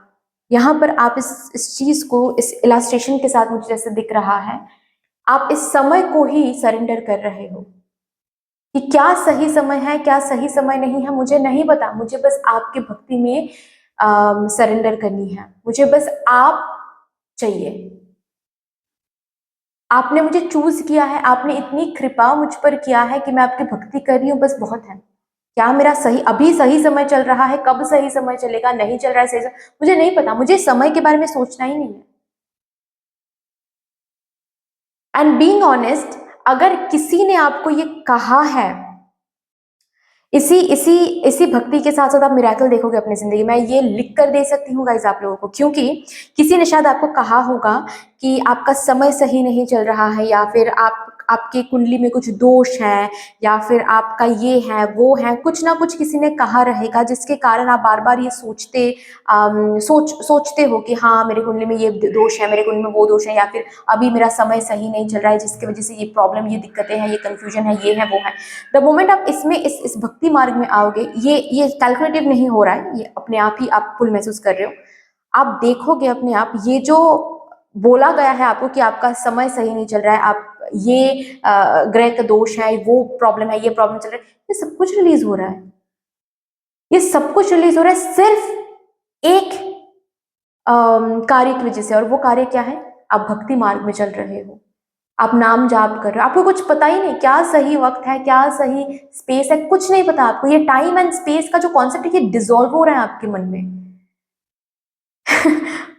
यहाँ पर आप इस चीज को इस इलास्ट्रेशन के साथ मुझे जैसे दिख रहा है, आप इस समय को ही सरेंडर कर रहे हो कि क्या सही समय है, क्या सही समय नहीं है, मुझे नहीं पता, मुझे बस आपके भक्ति में सरेंडर करनी है, मुझे बस आप चाहिए। आपने मुझे चूज किया है, आपने इतनी कृपा मुझ पर किया है कि मैं आपकी भक्ति कर रही हूँ, बस बहुत है। क्या मेरा सही अभी सही समय चल रहा है, कब सही समय चलेगा, नहीं चल रहा है सही समय, मुझे नहीं पता, मुझे समय के बारे में सोचना ही नहीं है। एंड बीइंग ऑनेस्ट, अगर किसी ने आपको ये कहा है, इसी इसी इसी भक्ति के साथ साथ आप मिरेकल देखोगे अपनी जिंदगी में, ये लिख कर दे सकती हूँ गाइस आप लोगों को, क्योंकि किसी ने शायद आपको कहा होगा कि आपका समय सही नहीं चल रहा है, या फिर आपके कुंडली में कुछ दोष है, या फिर आपका ये है वो है, कुछ ना कुछ किसी ने कहा रहेगा जिसके कारण आप बार बार ये सोचते हो कि हाँ मेरे कुंडली में ये दोष है, मेरे कुंडली में वो दोष है, या फिर अभी मेरा समय सही नहीं चल रहा है जिसकी वजह से ये प्रॉब्लम, ये दिक्कतें हैं, ये कंफ्यूजन है, ये है वो है। द मोमेंट आप इसमें इस भक्ति मार्ग में आओगे, ये कैलकुलेटिव नहीं हो रहा है, ये अपने आप ही आप फुल महसूस कर रहे हो। आप देखोगे अपने आप, ये जो बोला गया है आपको कि आपका समय सही नहीं चल रहा है, आप ये ग्रह का दोष है, वो प्रॉब्लम है, ये प्रॉब्लम चल रहा है, ये सब कुछ रिलीज हो रहा है। ये सब कुछ रिलीज हो रहा है सिर्फ एक कार्य की वजह से, और वो कार्य क्या है? आप भक्ति मार्ग में चल रहे हो, आप नाम जाप कर रहे हो, आपको कुछ पता ही नहीं क्या सही वक्त है, क्या सही स्पेस है, कुछ नहीं पता आपको। ये टाइम एंड स्पेस का जो कॉन्सेप्ट है ये डिसॉल्व हो रहा है आपके मन में।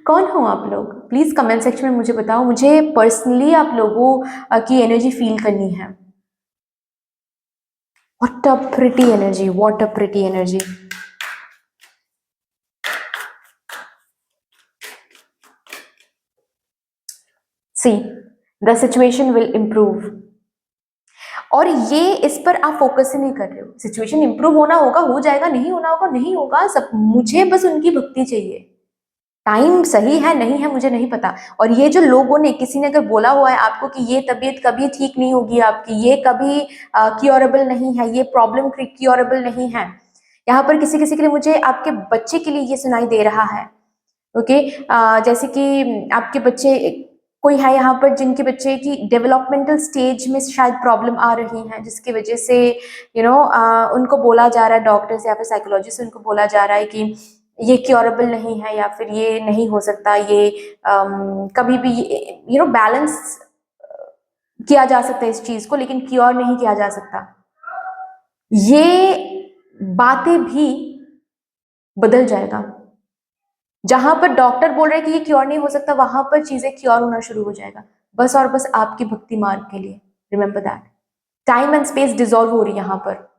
कौन हो आप लोग? प्लीज कमेंट सेक्शन में मुझे बताओ, मुझे पर्सनली आप लोगों की एनर्जी फील करनी है। What a pretty energy, what a pretty energy. See the situation will improve, और ये इस पर आप फोकस ही नहीं कर रहे हो। सिचुएशन इंप्रूव होना होगा, हो जाएगा, नहीं होना होगा, नहीं होगा, सब मुझे बस उनकी भक्ति चाहिए। टाइम सही है नहीं है मुझे नहीं पता। और ये जो लोगों ने, किसी ने अगर बोला हुआ है आपको कि ये तबीयत कभी ठीक नहीं होगी आपकी, ये कभी क्योरेबल नहीं है, ये प्रॉब्लम क्योरेबल नहीं है, यहाँ पर किसी किसी के लिए, मुझे आपके बच्चे के लिए ये सुनाई दे रहा है। ओके, जैसे कि आपके बच्चे, कोई है यहाँ पर जिनके बच्चे की डेवलपमेंटल स्टेज में शायद प्रॉब्लम आ रही है, जिसकी वजह से उनको बोला जा रहा है, डॉक्टर्स या फिर साइकोलॉजिस्ट उनको बोला जा रहा है कि ये क्योरेबल नहीं है, या फिर ये नहीं हो सकता, ये कभी भी बैलेंस किया जा सकता है इस चीज को, लेकिन क्योर नहीं किया जा सकता। ये बातें भी बदल जाएगा। जहां पर डॉक्टर बोल रहे हैं कि ये क्योर नहीं हो सकता, वहां पर चीजें क्योर होना शुरू हो जाएगा, बस और बस आपकी भक्ति मार्ग के लिए। Remember that time and space dissolve हो रही है यहाँ पर।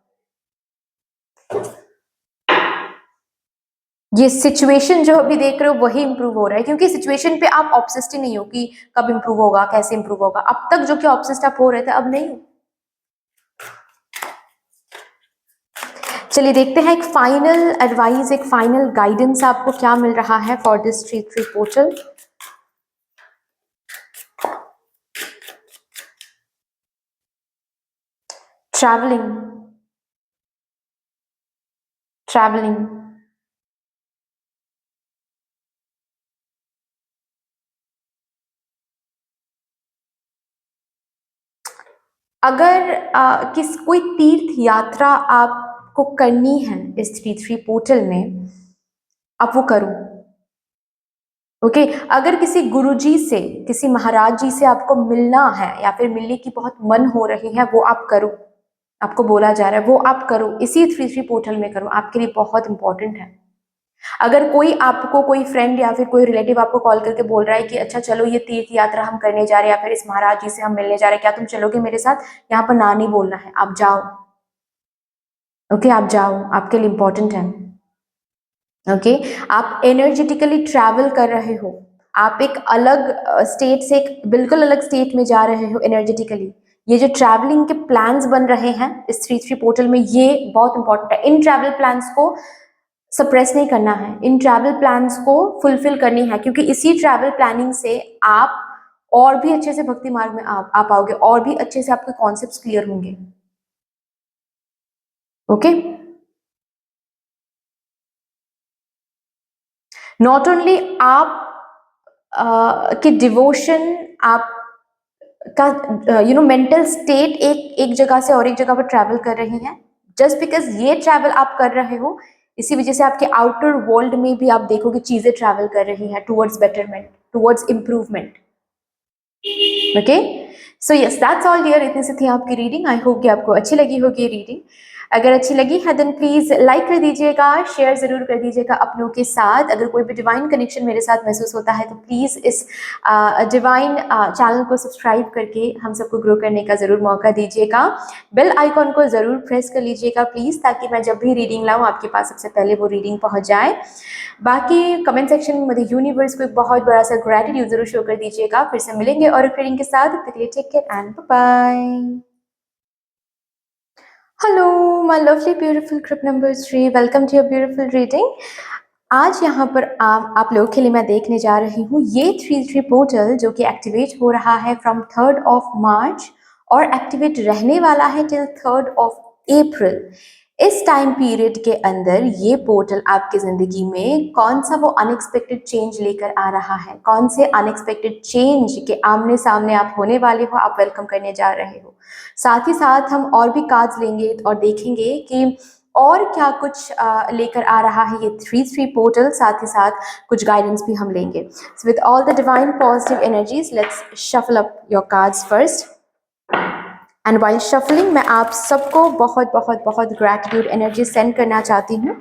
ये सिचुएशन जो अभी देख रहे हो वही इंप्रूव हो रहा है, क्योंकि सिचुएशन पे आप ऑब्सेस्ड ही नहीं हो कि कब इंप्रूव होगा, कैसे इंप्रूव होगा। अब तक जो कि ऑब्सेस्ड आप हो रहे थे, अब नहीं हो। चलिए देखते हैं एक फाइनल एडवाइस, एक फाइनल गाइडेंस आपको क्या मिल रहा है for this 3-3 portal. Travelling, travelling, अगर कोई तीर्थ यात्रा आपको करनी है इस 3-3 पोर्टल में, आप वो करो। ओके, अगर किसी गुरुजी से, किसी महाराज जी से आपको मिलना है, या फिर मिलने की बहुत मन हो रही है, वो आप करो। आपको बोला जा रहा है वो आप करो, इसी 3-3 पोर्टल में करो, आपके लिए बहुत इंपॉर्टेंट है। अगर कोई आपको, कोई फ्रेंड या फिर कोई रिलेटिव आपको कॉल करके बोल रहा है कि अच्छा चलो ये तीर्थ यात्रा हम करने जा रहे हैं या फिर इस महाराज जी से हम मिलने जा रहे हैं, क्या तुम चलोगे मेरे साथ, यहाँ पर ना नहीं बोलना है, आप जाओ। ओके, आप जाओ, आपके लिए इंपॉर्टेंट है। ओके, आप एनर्जेटिकली ट्रैवल कर रहे हो, आप एक अलग स्टेट से एक बिल्कुल अलग स्टेट में जा रहे हो एनर्जेटिकली। ये जो ट्रैवलिंग के प्लान्स बन रहे हैं इस 3-3 पोर्टल में, ये बहुत इंपॉर्टेंट है। इन ट्रैवल प्लान्स को सप्रेस नहीं करना है, इन ट्रैवल प्लान्स को फुलफिल करनी है, क्योंकि इसी ट्रैवल प्लानिंग से आप और भी अच्छे से भक्ति मार्ग में आ पाओगे, और भी अच्छे से आपके कॉन्सेप्ट्स क्लियर होंगे। ओके, नॉट ओनली आप कि डिवोशन, आप का मेंटल स्टेट एक जगह से और एक जगह पर ट्रैवल कर रही हैं। जस्ट बिकॉज ये ट्रैवल आप कर रहे हो, इसी वजह से आपके आउटर वर्ल्ड में भी आप देखोगे चीजें ट्रैवल कर रही हैं towards betterment, towards improvement. Okay, so yes, that's all dear. इतनी सी थी आपकी रीडिंग। आई होप कि आपको अच्छी लगी होगी ये रीडिंग। अगर अच्छी लगी है देन प्लीज लाइक कर दीजिएगा, शेयर जरूर कर दीजिएगा अपनों के साथ। अगर कोई भी डिवाइन कनेक्शन मेरे साथ महसूस होता है तो प्लीज इस डिवाइन चैनल को सब्सक्राइब करके हम सबको ग्रो करने का जरूर मौका दीजिएगा। बेल आइकॉन को जरूर प्रेस कर लीजिएगा प्लीज, ताकि मैं जब भी रीडिंग लाऊं आपके पास सबसे पहले वो रीडिंग पहुंच जाए। बाकी कमेंट सेक्शन में मुझे यूनिवर्स को एक बहुत बड़ा सा ग्रेटिट्यूड जरूर शो कर दीजिएगा। फिर से मिलेंगे और एक रीडिंग के साथ, तब तक के लिए take care and bye. Hello my lovely beautiful group number 3, welcome to your beautiful reading. आज यहाँ पर आप लोगों के लिए मैं देखने जा रही हूँ ये 3-3 पोर्टल जो कि एक्टिवेट हो रहा है फ्रॉम 3rd ऑफ मार्च और एक्टिवेट रहने वाला है टिल 3rd ऑफ अप्रैल। इस टाइम पीरियड के अंदर ये पोर्टल आपकी जिंदगी में कौन सा वो अनएक्सपेक्टेड चेंज लेकर आ रहा है, कौन से अनएक्सपेक्टेड चेंज के आमने सामने आप होने वाले हो, आप वेलकम करने जा रहे हो। साथ ही साथ हम और भी कार्ड्स लेंगे और देखेंगे कि और क्या कुछ लेकर आ रहा है ये 3-3 पोर्टल। साथ ही साथ कुछ गाइडेंस भी हम लेंगे। So with all the divine positive energies, let's shuffle up your cards first. And while shuffling मैं आप सबको बहुत बहुत बहुत ग्रैटिट्यूड एनर्जी सेंड करना चाहती हूँ।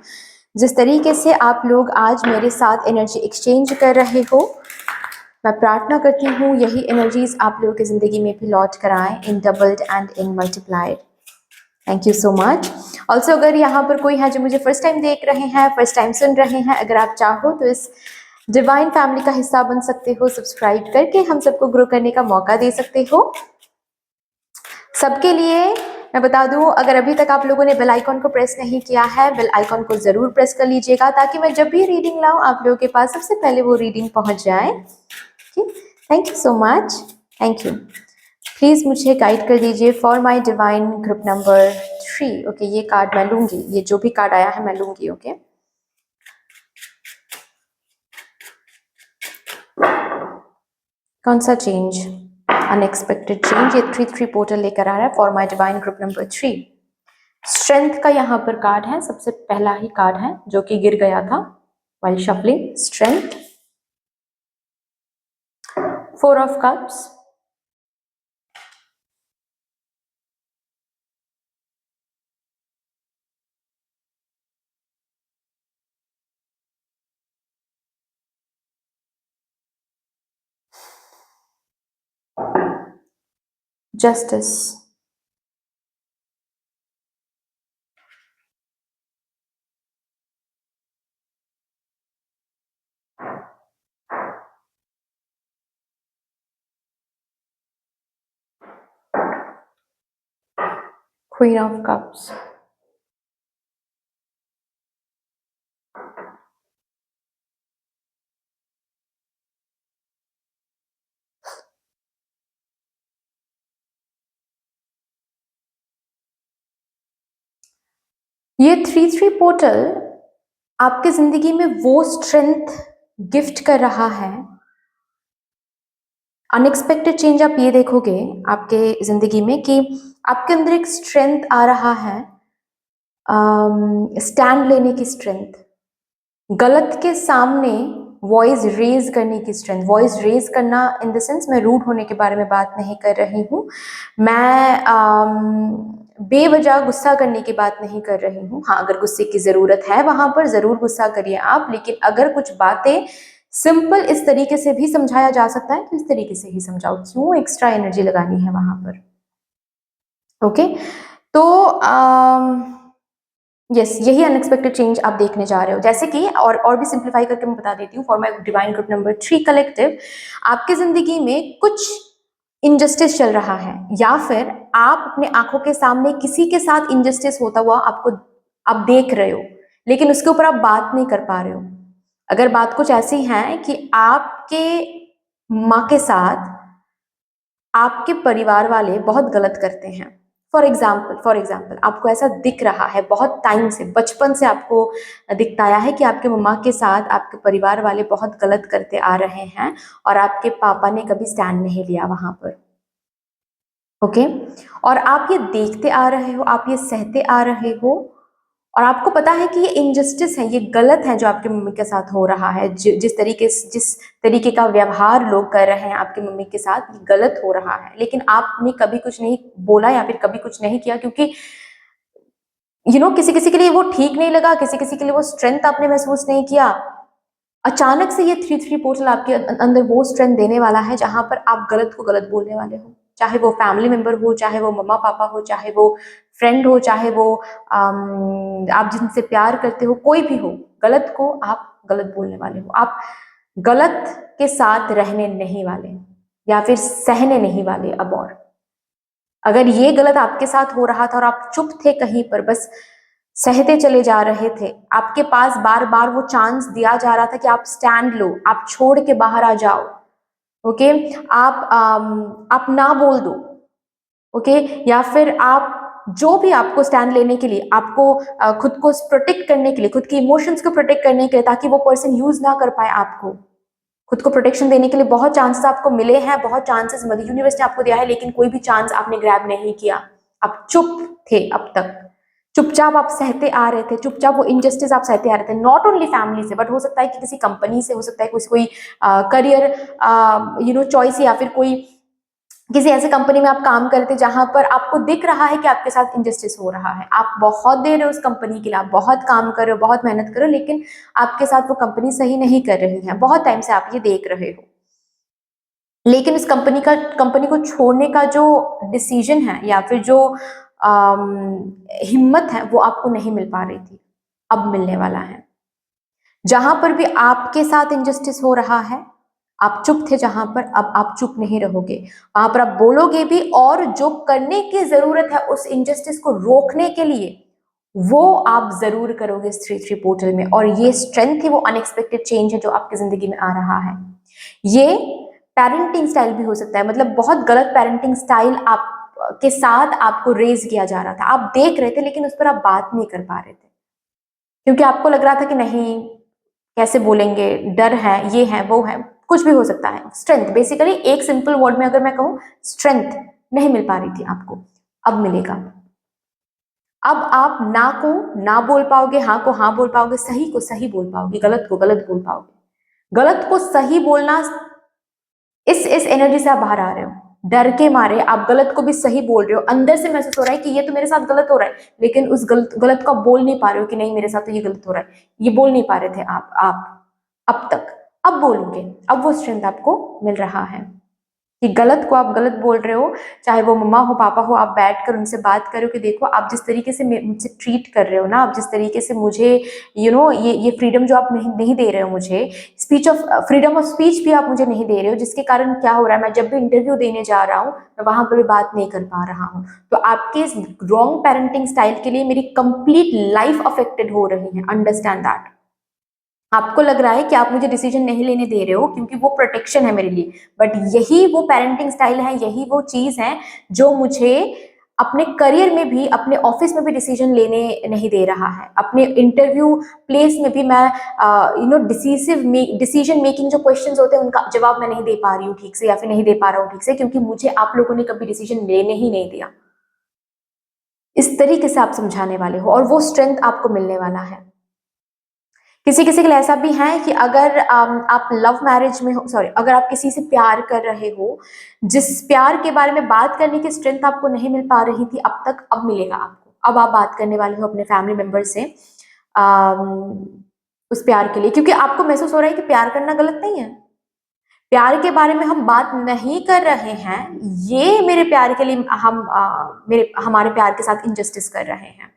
जिस तरीके से आप लोग आज मेरे साथ एनर्जी एक्सचेंज कर रहे हो, मैं प्रार्थना करती हूँ यही एनर्जीज आप लोगों की ज़िंदगी में भी लौट कर आए in doubled and in multiplied. Thank you so much. Also अगर यहाँ पर कोई है जो मुझे फर्स्ट टाइम देख रहे हैं, फर्स्ट टाइम सुन रहे हैं, अगर आप चाहो तो इस डिवाइन फैमिली का हिस्सा बन सकते हो, सब्सक्राइब करके हम सबको ग्रो करने का मौका दे सकते हो। सबके लिए मैं बता दूं, अगर अभी तक आप लोगों ने बेल आइकॉन को प्रेस नहीं किया है, बेल आइकॉन को जरूर प्रेस कर लीजिएगा, ताकि मैं जब भी रीडिंग लाऊं आप लोगों के पास सबसे पहले वो रीडिंग पहुंच जाए। Thank you so much, thank you. Please मुझे गाइड कर दीजिए for my divine group number 3। Okay, ये कार्ड मैं लूंगी, ये जो भी कार्ड आया है मैं लूंगी। ओके, कौन सा चेंज, अनएक्सपेक्टेड चेंज ये 3-3 पोर्टल लेकर आ रहा है for my divine group number 3। Strength का यहाँ पर कार्ड है, सबसे पहला ही कार्ड है जो कि गिर गया था while shuffling। Strength, 4 of cups, justice, queen of cups, ये 3-3 पोर्टल आपके जिंदगी में वो स्ट्रेंथ गिफ्ट कर रहा है। अनएक्सपेक्टेड चेंज आप ये देखोगे आपके जिंदगी में कि आपके अंदर एक स्ट्रेंथ आ रहा है, स्टैंड लेने की स्ट्रेंथ, गलत के सामने वॉइस रेज करने की स्ट्रेंथ। वॉइस रेज करना इन द सेंस मैं रूड होने के बारे में बात नहीं कर रही हूँ, मैं बेवजह गुस्सा करने की बात नहीं कर रही हूँ। हाँ, अगर गुस्से की ज़रूरत है वहाँ पर ज़रूर गुस्सा करिए आप, लेकिन अगर कुछ बातें सिंपल इस तरीके से भी समझाया जा सकता है तो इस तरीके से ही समझाओ, क्यों एक्स्ट्रा एनर्जी लगानी है वहाँ पर। ओके, तो यस, यही अनएक्सपेक्टेड चेंज आप देखने जा रहे हो। जैसे कि और भी सिंप्लीफाई करके मैं बता देती हूँ for my divine group number 3 collective, आपकी जिंदगी में कुछ इनजस्टिस चल रहा है, या फिर आप अपने आंखों के सामने किसी के साथ इनजस्टिस होता हुआ आप देख रहे हो, लेकिन उसके ऊपर आप बात नहीं कर पा रहे हो। अगर बात कुछ ऐसी है कि आपके माँ के साथ आपके परिवार वाले बहुत गलत करते हैं, फॉर एग्जाम्पल आपको ऐसा दिख रहा है, बहुत टाइम से, बचपन से आपको दिखता आया है कि आपके मम्मा के साथ आपके परिवार वाले बहुत गलत करते आ रहे हैं और आपके पापा ने कभी स्टैंड नहीं लिया वहां पर। ओके, और आप ये देखते आ रहे हो, आप ये सहते आ रहे हो, और आपको पता है कि ये इनजस्टिस है, ये गलत है जो आपकी मम्मी के साथ हो रहा है, जिस तरीके का व्यवहार लोग कर रहे हैं आपकी मम्मी के साथ, ये गलत हो रहा है, लेकिन आपने कभी कुछ नहीं बोला या फिर कभी कुछ नहीं किया, क्योंकि किसी किसी के लिए वो ठीक नहीं लगा, किसी किसी के लिए वो स्ट्रेंथ आपने महसूस नहीं किया। अचानक से ये 3-3 पोर्टल आपके अंदर वो स्ट्रेंथ देने वाला है जहां पर आप गलत को गलत बोलने वाले हो, चाहे वो फैमिली मेंबर हो, चाहे वो मम्मा पापा हो, चाहे वो फ्रेंड हो, चाहे वो आप जिनसे प्यार करते हो, कोई भी हो, गलत को आप गलत बोलने वाले हो। आप गलत के साथ रहने नहीं वाले या फिर सहने नहीं वाले अब। और अगर ये गलत आपके साथ हो रहा था और आप चुप थे कहीं पर, बस सहते चले जा रहे थे, आपके पास बार बार वो चांस दिया जा रहा था कि आप स्टैंड लो, आप छोड़ के बाहर आ जाओ, ओके, आप ना बोल दो, ओके, या फिर आप जो भी आपको स्टैंड लेने के लिए, आपको खुद को प्रोटेक्ट करने के लिए, खुद की इमोशंस को प्रोटेक्ट करने के लिए, ताकि वो पर्सन यूज ना कर पाए आपको, खुद को प्रोटेक्शन देने के लिए बहुत चांसेस आपको मिले हैं, बहुत चांसेस मदर यूनिवर्स ने आपको दिया है, लेकिन कोई भी चांस आपने ग्रैब नहीं किया। आप चुप थे अब तक, चुपचाप आप सहते आ रहे थे, चुपचाप वो इनजस्टिस आप सहते आ रहे थे, नॉट ओनली फैमिली से, बट हो सकता है कि किसी कंपनी से, हो सकता है कोई करियर चॉइस, या फिर कोई किसी ऐसे कंपनी में आप काम करते हैं जहां पर आपको दिख रहा है कि आपके साथ इनजस्टिस हो रहा है, आप बहुत दे रहे हो उस कंपनी के लिए, आप बहुत काम कर रहे हो, बहुत मेहनत कर रहे हो, लेकिन आपके साथ वो कंपनी सही नहीं कर रही है, बहुत टाइम से आप ये देख रहे हो, लेकिन उस कंपनी को छोड़ने का जो डिसीजन है या फिर जो हिम्मत है वो आपको नहीं मिल पा रही थी, अब मिलने वाला है। जहां पर भी आपके साथ इनजस्टिस हो रहा है, आप चुप थे जहां पर, अब आप चुप नहीं रहोगे, वहां पर आप बोलोगे भी, और जो करने की जरूरत है उस इनजस्टिस को रोकने के लिए, वो आप जरूर करोगे इस 3-3 पोर्टल में। और ये स्ट्रेंथ है, वो अनएक्सपेक्टेड चेंज है जो आपकी जिंदगी में आ रहा है। ये पेरेंटिंग स्टाइल भी हो सकता है, मतलब बहुत गलत पेरेंटिंग स्टाइल आप के साथ आपको रेज किया जा रहा था, आप देख रहे थे लेकिन उस पर आप बात नहीं कर पा रहे थे, क्योंकि आपको लग रहा था कि नहीं, कैसे बोलेंगे, डर है, ये है, वो है, कुछ भी हो सकता है। स्ट्रेंथ, बेसिकली एक सिंपल वर्ड में अगर मैं कहूँ, स्ट्रेंथ नहीं मिल पा रही थी आपको, अब मिलेगा। अब आप ना को ना बोल पाओगे, हाँ को हाँ बोल पाओगे, सही को सही बोल पाओगे, गलत को गलत बोल पाओगे। गलत को सही बोलना, इस एनर्जी से आप बाहर आ रहे हो, डर के मारे आप गलत को भी सही बोल रहे हो, अंदर से महसूस हो रहा है कि ये तो मेरे साथ गलत हो रहा है, लेकिन उस गलत को आप बोल नहीं पा रहे हो कि नहीं मेरे साथ तो ये गलत हो रहा है, ये बोल नहीं पा रहे थे आप अब तक, अब बोलोगे, अब वो स्ट्रेंथ आपको मिल रहा है कि गलत को आप गलत बोल रहे हो, चाहे वो मम्मा हो, पापा हो, आप बैठकर उनसे बात करो कि देखो आप जिस तरीके से मुझसे ट्रीट कर रहे हो ना, आप जिस तरीके से मुझे ये फ्रीडम जो आप नहीं दे रहे हो मुझे, फ्रीडम ऑफ स्पीच भी आप मुझे नहीं दे रहे हो, जिसके कारण क्या हो रहा है, मैं जब भी इंटरव्यू देने जा रहा हूँ मैं वहां पर भी बात नहीं कर पा रहा हूँ। तो आपके इस रॉन्ग पेरेंटिंग स्टाइल के लिए मेरी कंप्लीट लाइफ अफेक्टेड हो रही है, अंडरस्टैंड दैट। आपको लग रहा है कि आप मुझे डिसीजन नहीं लेने दे रहे हो क्योंकि वो प्रोटेक्शन है मेरे लिए, बट यही वो पेरेंटिंग स्टाइल है, यही वो चीज है जो मुझे अपने करियर में भी, अपने ऑफिस में भी डिसीजन लेने नहीं दे रहा है, अपने इंटरव्यू प्लेस में भी मैं डिसीजन मेकिंग जो क्वेश्चंस होते हैं उनका जवाब मैं नहीं दे पा रही हूँ ठीक से, या फिर नहीं दे पा रहा हूँ ठीक से, क्योंकि मुझे आप लोगों ने कभी डिसीजन लेने ही नहीं दिया। इस तरीके से आप समझाने वाले हो और वो स्ट्रेंथ आपको मिलने वाला है किसी किसी के लिए ऐसा भी है कि अगर आप लव मैरिज में हो, सॉरी, अगर आप किसी से प्यार कर रहे हो, जिस प्यार के बारे में बात करने की स्ट्रेंथ आपको नहीं मिल पा रही थी अब तक, अब मिलेगा आपको। अब आप बात करने वाले हो अपने फैमिली मेंबर से उस प्यार के लिए, क्योंकि आपको महसूस हो रहा है कि प्यार करना गलत नहीं है। प्यार के बारे में हम बात नहीं कर रहे हैं, ये मेरे प्यार के लिए हमारे प्यार के साथ इनजस्टिस कर रहे हैं।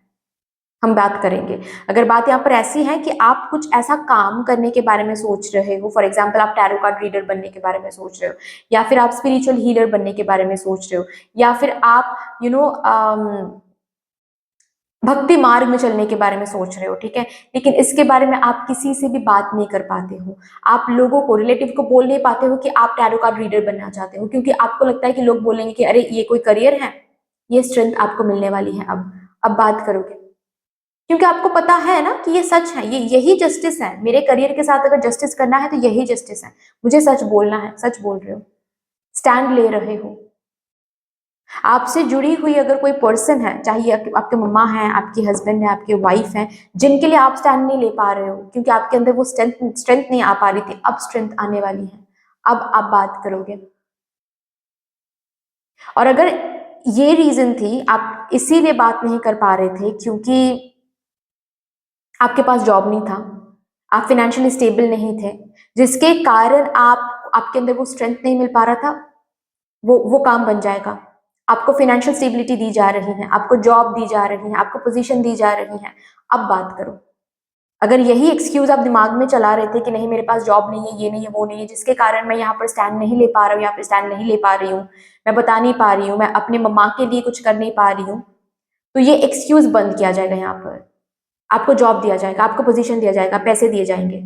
हम बात करेंगे। अगर बात यहाँ पर ऐसी है कि आप कुछ ऐसा काम करने के बारे में सोच रहे हो, फॉर एग्जाम्पल आप टैरो कार्ड रीडर बनने के बारे में सोच रहे हो, या फिर आप स्पिरिचुअल हीलर बनने के बारे में सोच रहे हो, या फिर आप भक्ति मार्ग में चलने के बारे में सोच रहे हो, ठीक है, लेकिन इसके बारे में आप किसी से भी बात नहीं कर पाते हो। आप लोगों को, रिलेटिव को बोल नहीं पाते हो कि आप टैरो कार्ड रीडर बनना चाहते हो, क्योंकि आपको लगता है कि लोग बोलेंगे कि अरे ये कोई करियर है। ये स्ट्रेंथ आपको मिलने वाली है। अब बात करोगे, क्योंकि आपको पता है ना कि ये सच है, ये यही जस्टिस है। मेरे करियर के साथ अगर जस्टिस करना है तो यही जस्टिस है। मुझे सच बोलना है। सच बोल रहे हो, स्टैंड ले रहे हो। आपसे जुड़ी हुई अगर कोई पर्सन है, चाहे आपके मम्मा है, आपके हस्बैंड है, आपके वाइफ है, जिनके लिए आप स्टैंड नहीं ले पा रहे हो क्योंकि आपके अंदर वो स्ट्रेंथ नहीं आ पा रही थी, अब स्ट्रेंथ आने वाली है। अब आप बात करोगे। और अगर ये रीजन थी, आप इसीलिए बात नहीं कर पा रहे थे क्योंकि आपके पास जॉब नहीं था, आप फाइनेंशियली स्टेबल नहीं थे, जिसके कारण आपके अंदर वो स्ट्रेंथ नहीं मिल पा रहा था, वो काम बन जाएगा। आपको फाइनेंशियल स्टेबिलिटी दी जा रही है, आपको जॉब दी जा रही है, आपको पोजीशन दी जा रही है। अब बात करो। अगर यही एक्सक्यूज आप दिमाग में चला रहे थे कि नहीं मेरे पास जॉब नहीं है, ये नहीं है, वो नहीं है, जिसके कारण मैं यहाँ पर स्टैंड नहीं ले पा रहा हूँ, यहाँ पर स्टैंड नहीं ले पा रही हूँ, मैं बता नहीं पा रही हूँ, मैं अपने मम्मा के लिए कुछ कर नहीं पा रही हूँ, तो ये एक्सक्यूज बंद किया जाएगा। यहाँ पर आपको जॉब दिया जाएगा, आपको पोजीशन दिया जाएगा, पैसे दिए जाएंगे।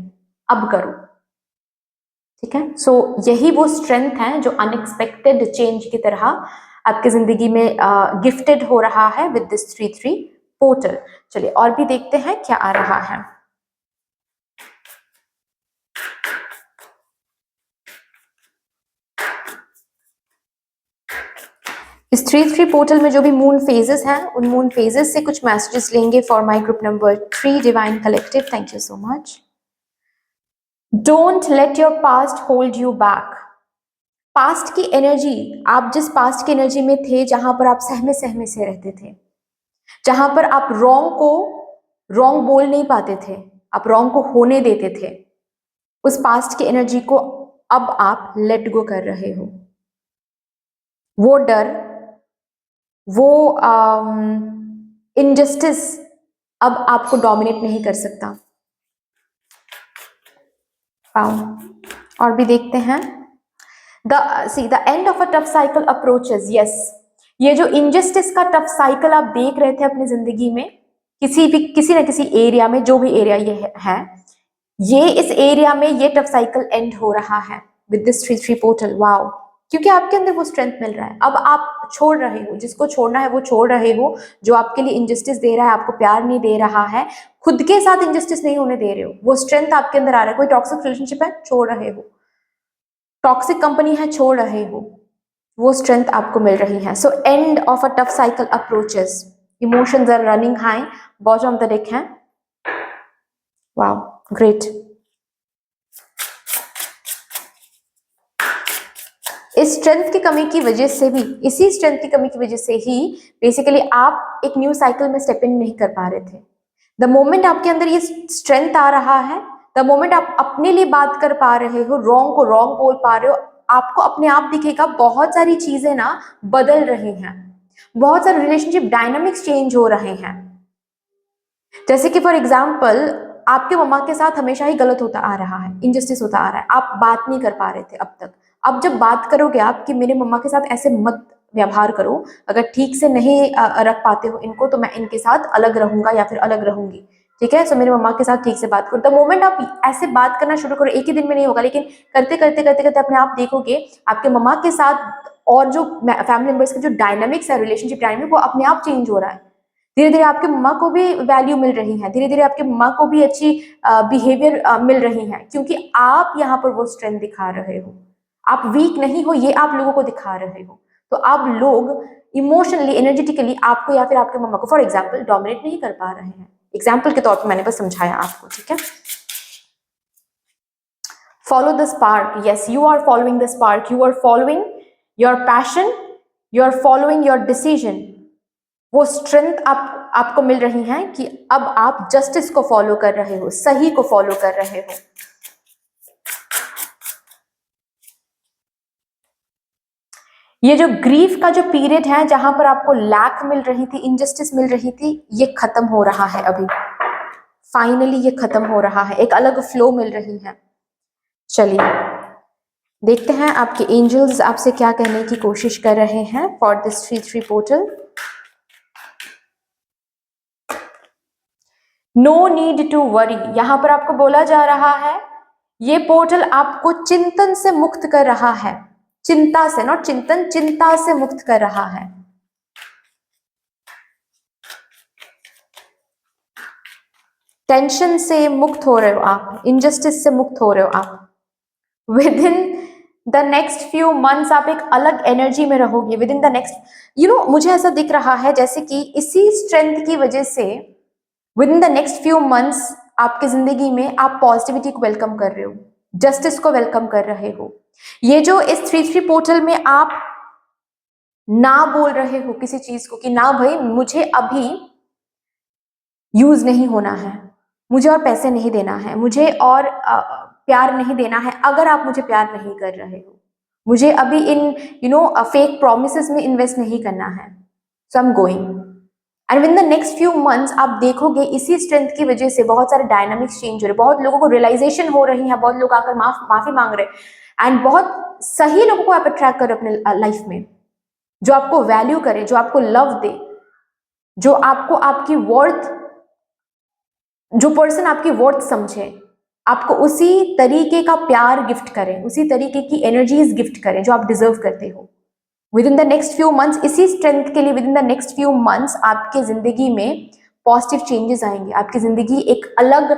अब करो, ठीक है। सो यही वो स्ट्रेंथ है जो अनएक्सपेक्टेड चेंज की तरह आपकी जिंदगी में गिफ्टेड हो रहा है विद दिस 3-3 पोर्टल। चलिए और भी देखते हैं क्या आ रहा है। इस 3-3 पोर्टल में जो भी मून फेजेस हैं, उन मून फेजेस से कुछ मैसेजेस लेंगे for my group number 3 divine collective. Thank you so much. Don't let your past hold you back. Past की एनर्जी, आप जिस पास्ट की एनर्जी में थे, जहां पर आप सहमे सहमे से रहते थे, जहां पर आप रॉन्ग को रॉन्ग बोल नहीं पाते थे, आप रॉन्ग को होने देते थे, उस पास्ट की एनर्जी को अब आप लेट गो कर रहे हो। वो डर, वो इनजस्टिस अब आपको डोमिनेट नहीं कर सकता। और भी देखते हैं। The end of a tough cycle approaches. Yes, ये जो इनजस्टिस का टफ साइकिल आप देख रहे थे अपनी जिंदगी में, किसी न किसी एरिया में, जो भी एरिया ये है, ये इस एरिया में ये टफ साइकिल एंड हो रहा है विद दिस 3-3 पोर्टल। वाओ, क्योंकि आपके अंदर वो स्ट्रेंथ मिल रहा है। अब आप छोड़ रहे हो, जिसको छोड़ना है वो छोड़ रहे हो, जो आपके लिए इनजस्टिस दे रहा है, आपको प्यार नहीं दे रहा है, खुद के साथ इनजस्टिस नहीं होने दे रहे हो, वो स्ट्रेंथ आपके अंदर आ रहा है। कोई टॉक्सिक रिलेशनशिप है, छोड़ रहे हो, टॉक्सिक कंपनी है, छोड़ रहे हो, वो स्ट्रेंथ आपको मिल रही है। So end of a tough cycle approaches, emotions are running high, bottom of the deck है। Wow, great. इस स्ट्रेंथ की कमी की वजह से भी, इसी स्ट्रेंथ की कमी की वजह से ही बेसिकली आप एक न्यू साइकिल में स्टेप इन नहीं कर पा रहे थे। द मोमेंट आपके अंदर ये स्ट्रेंथ आ रहा है, द मोमेंट आप अपने लिए बात कर पा रहे हो, रॉन्ग को रॉन्ग बोल पा रहे हो, आपको अपने आप दिखेगा बहुत सारी चीजें ना बदल रही हैं, बहुत सारे रिलेशनशिप डायनामिक्स चेंज हो रहे हैं। जैसे कि फॉर एग्जाम्पल, आपके मम्मा के साथ हमेशा ही गलत होता आ रहा है, इनजस्टिस होता आ रहा है, आप बात नहीं कर पा रहे थे अब तक। अब जब बात करोगे आप कि मेरे मम्मा के साथ ऐसे मत व्यवहार करो, अगर ठीक से नहीं रख पाते हो इनको, तो मैं इनके साथ अलग रहूंगा या फिर अलग रहूंगी, ठीक है। सो मेरे मम्मा के साथ ठीक से बात करो। द मोमेंट आप ऐसे बात करना शुरू करो, एक ही दिन में नहीं होगा, लेकिन करते करते करते करते अपने आप देखोगे आपके मम्मा के साथ और जो फैमिली मेंबर्स के जो डायनामिक्स है, रिलेशनशिप डायनामिक, वो अपने आप चेंज हो रहा है। धीरे धीरे आपके मम्मा को भी वैल्यू मिल रही है, धीरे धीरे आपके मम्मा को भी अच्छी बिहेवियर मिल रही है, क्योंकि आप यहाँ पर वो स्ट्रेंथ दिखा रहे हो। आप वीक नहीं हो, ये आप लोगों को दिखा रहे हो। तो आप लोग इमोशनली, एनर्जेटिकली आपको या फिर आपके मम्मा को फॉर एग्जाम्पल डोमिनेट नहीं कर पा रहे हैं। एग्जाम्पल के तौर पर मैंने बस समझाया आपको, ठीक है। follow the spark. Yes, you are following the spark, you are following your passion, you are following your decision. वो स्ट्रेंथ आपको मिल रही है कि अब आप जस्टिस को फॉलो कर रहे हो, सही को फॉलो कर रहे हो. ये जो ग्रीफ का जो पीरियड है जहां पर आपको लैक मिल रही थी, इनजस्टिस मिल रही थी, ये खत्म हो रहा है अभी. फाइनली ये खत्म हो रहा है, एक अलग फ्लो मिल रही है. चलिए देखते हैं आपके एंजल्स आपसे क्या कहने की कोशिश कर रहे हैं for this 3-3 portal. No need to worry. यहां पर आपको बोला जा रहा है ये पोर्टल आपको चिंतन से मुक्त कर रहा है. चिंता से, नॉट चिंतन, चिंता से मुक्त कर रहा है. टेंशन से मुक्त हो रहे हो आप, इनजस्टिस से मुक्त हो रहे हो आप. With in the next few months आप एक अलग एनर्जी में रहोगे. विद इन द नेक्स्ट मुझे ऐसा दिख रहा है जैसे कि इसी स्ट्रेंथ की वजह से with in the next few months आपकी जिंदगी में आप पॉजिटिविटी को वेलकम कर रहे हो, जस्टिस को वेलकम कर रहे हो. ये जो इस 3-3 पोर्टल में आप ना बोल रहे हो किसी चीज को कि ना भाई मुझे अभी यूज नहीं होना है, मुझे और पैसे नहीं देना है, मुझे और प्यार नहीं देना है अगर आप मुझे प्यार नहीं कर रहे हो, मुझे अभी इन फेक प्रोमिसेस में इन्वेस्ट नहीं करना है, so I am going. And with the next few months आप देखोगे इसी स्ट्रेंथ की वजह से बहुत सारे डायनामिक्स चेंज हो रहे, बहुत लोगों को रियलाइजेशन हो रही है, बहुत लोग आकर माफी मांग रहे एंड बहुत सही लोगों को आप अट्रैक्ट करो अपने लाइफ में, जो आपको वैल्यू करे, जो आपको लव दे, जो आपको आपकी वर्थ, जो पर्सन आपकी वर्थ समझे, आपको उसी तरीके का प्यार गिफ्ट करें, उसी तरीके की एनर्जीज गिफ्ट करें जो आप डिजर्व करते हो. With in the next few months, इसी स्ट्रेंथ के लिए with in the next few months आपके जिंदगी में पॉजिटिव चेंजेस आएंगे. आपकी जिंदगी एक अलग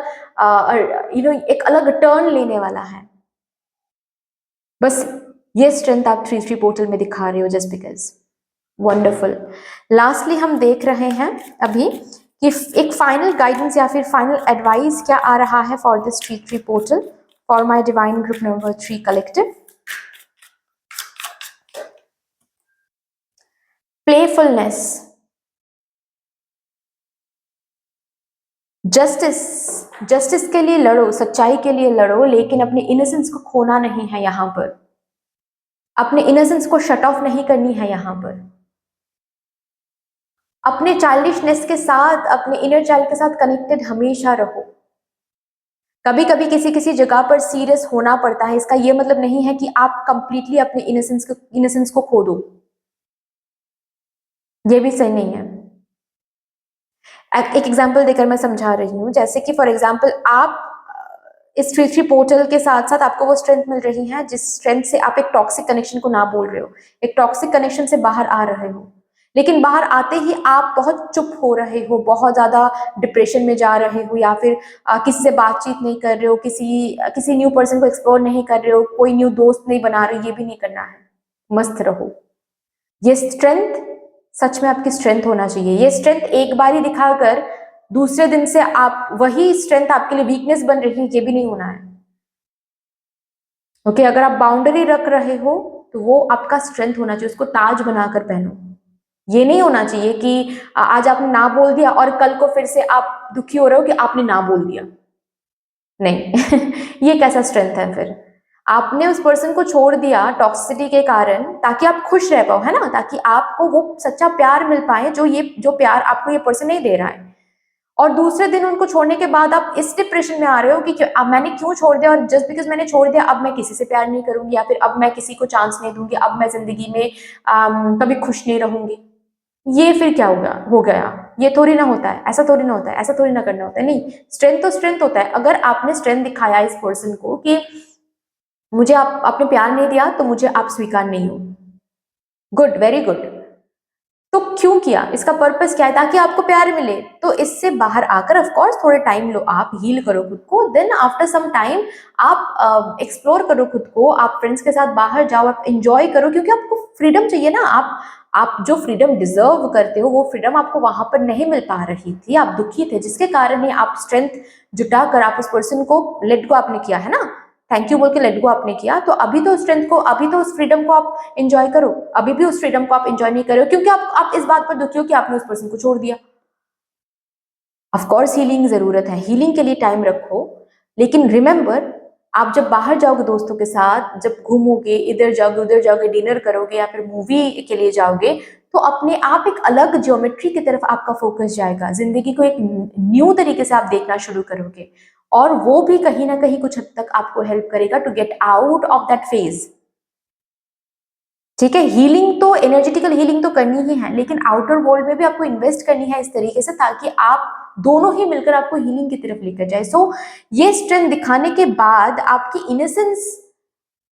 एक अलग टर्न लेने वाला है. बस ये स्ट्रेंथ आप 3-3 पोर्टल में दिखा रहे हो जस्ट बिकॉज. वंडरफुल. लास्टली हम देख रहे हैं अभी कि एक फाइनल गाइडेंस या फिर फाइनल एडवाइस क्या आ रहा है for this 3-3 portal for my divine group number 3 collective. Playfulness, justice के लिए लड़ो, सच्चाई के लिए लड़ो, लेकिन अपने इनोसेंस को खोना नहीं है यहां पर. अपने इनोसेंस को शट ऑफ नहीं करनी है यहां पर. अपने चाइल्डिशनेस के साथ, अपने इनर चाइल्ड के साथ कनेक्टेड हमेशा रहो. कभी कभी किसी जगह पर सीरियस होना पड़ता है, इसका ये मतलब नहीं है कि आप कंप्लीटली अपने इनोसेंस को खो दो. ये भी सही नहीं है. एक एग्जांपल देकर मैं समझा रही हूँ. जैसे कि फॉर एग्जांपल आप इस 3-3 पोर्टल के साथ साथ आपको वो स्ट्रेंथ मिल रही है जिस स्ट्रेंथ से आप एक टॉक्सिक कनेक्शन को ना बोल रहे हो, एक टॉक्सिक कनेक्शन से बाहर आ रहे हो, लेकिन बाहर आते ही आप बहुत चुप हो रहे हो, बहुत ज्यादा डिप्रेशन में जा रहे हो, या फिर किसी से बातचीत नहीं कर रहे हो, किसी न्यू पर्सन को एक्सप्लोर नहीं कर रहे हो, कोई न्यू दोस्त नहीं बना रहे हो. ये भी नहीं करना है. मस्त रहो. ये स्ट्रेंथ सच में आपकी स्ट्रेंथ होना चाहिए. ये स्ट्रेंथ एक बार ही दिखाकर दूसरे दिन से आप वही स्ट्रेंथ आपके लिए वीकनेस बन रही है, ये भी नहीं होना है. ओके, अगर आप बाउंड्री रख रहे हो तो वो आपका स्ट्रेंथ होना चाहिए, उसको ताज बनाकर पहनो. ये नहीं होना चाहिए कि आज आपने ना बोल दिया और कल को फिर से आप दुखी हो रहे हो कि आपने ना बोल दिया. नहीं ये कैसा स्ट्रेंथ है फिर. आपने उस पर्सन को छोड़ दिया टॉक्सिसिटी के कारण ताकि आप खुश रह पाओ, है ना, ताकि आपको वो सच्चा प्यार मिल पाए जो प्यार आपको ये पर्सन नहीं दे रहा है. और दूसरे दिन उनको छोड़ने के बाद आप इस डिप्रेशन में आ रहे हो कि अब मैंने क्यों छोड़ दिया, और जस्ट बिकॉज मैंने छोड़ दिया अब मैं किसी से प्यार नहीं करूंगी, या फिर अब मैं किसी को चांस नहीं दूंगी, अब मैं जिंदगी में कभी खुश नहीं रहूंगी. ये फिर क्या हो गया. ये थोड़ी ना होता है, ऐसा थोड़ी ना होता है, ऐसा थोड़ी ना करना होता है. नहीं, स्ट्रेंथ तो स्ट्रेंथ होता है. अगर आपने स्ट्रेंथ दिखाया इस पर्सन को कि मुझे आपने प्यार नहीं दिया तो मुझे आप स्वीकार नहीं हो, गुड, वेरी गुड, तो क्यों किया, इसका पर्पस क्या है, ताकि आपको प्यार मिले. तो इससे बाहर आकर ऑफ कोर्स थोड़े टाइम लो, आप हील करो खुद को, देन आफ्टर सम टाइम आप एक्सप्लोर करो खुद को, आप फ्रेंड्स के साथ बाहर जाओ, आप एंजॉय करो, क्योंकि आपको फ्रीडम चाहिए ना. आप जो फ्रीडम डिजर्व करते हो वो फ्रीडम आपको वहां पर नहीं मिल पा रही थी, आप दुखी थे, जिसके कारण ही आप स्ट्रेंथ जुटा कर आप उस पर्सन को लेट गो आपने किया है ना. थैंक यू बोल के लेट गो आपने किया, तो अभी तो स्ट्रेंथ को, अभी तो उस फ्रीडम को आप एंजॉय करो, अभी भी उस फ्रीडम को आप एंजॉय नहीं करो क्योंकि आप इस बात पर दुखी हो कि आपने उस पर्सन को छोड़ दिया। ऑफ कोर्स हीलिंग जरूरत है, हीलिंग के लिए टाइम रखो, लेकिन रिमेंबर आप जब बाहर जाओगे दोस्तों के साथ, जब घूमोगे, इधर जाओगे उधर जाओगे, डिनर करोगे या फिर मूवी के लिए जाओगे, तो अपने आप एक अलग ज्योमेट्री की तरफ आपका फोकस जाएगा, जिंदगी को एक न्यू तरीके से आप देखना शुरू करोगे, और वो भी कहीं ना कहीं कुछ हद तक आपको हेल्प करेगा to get out of that phase. ठीक है, हीलिंग तो, एनर्जेटिकल हीलिंग तो करनी ही है, लेकिन आउटर वर्ल्ड में भी आपको इन्वेस्ट करनी है इस तरीके से ताकि आप दोनों ही मिलकर आपको हीलिंग की तरफ लेकर जाए। सो ये स्ट्रेंथ दिखाने के बाद आपकी इनोसेंस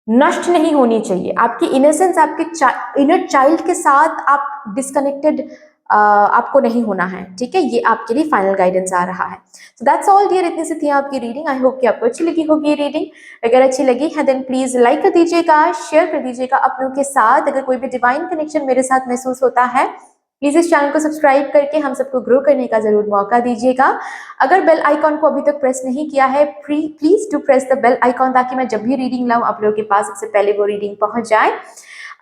नष्ट नहीं होनी चाहिए, आपकी इनोसेंस, आपके इनर चाइल्ड के साथ आप डिस्कनेक्टेड आपको नहीं होना है। ठीक है, ये आपके लिए फाइनल गाइडेंस आ रहा है। सो दैट्स ऑल डियर, इतनी सी थी आपकी रीडिंग। आई होप कि आपको अच्छी लगी होगी ये रीडिंग। अगर अच्छी लगी है देन प्लीज लाइक कर दीजिएगा, शेयर कर दीजिएगा अपनों के साथ। अगर कोई भी डिवाइन कनेक्शन मेरे साथ महसूस होता है, प्लीज इस चैनल को सब्सक्राइब करके हम सबको ग्रो करने का जरूर मौका दीजिएगा। अगर बेल आइकॉन को अभी तक प्रेस नहीं किया है, please do press the bell icon ताकि मैं जब भी रीडिंग लाऊं आप लोगों के पास सबसे पहले वो रीडिंग पहुंच जाए।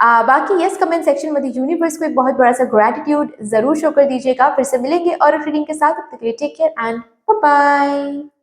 बाकी यस कमेंट सेक्शन में यूनिवर्स को एक बहुत बड़ा सा ग्रेटिट्यूड जरूर शो कर दीजिएगा। फिर से मिलेंगे और रीडिंग के साथ, तब तक के लिए take care and bye bye.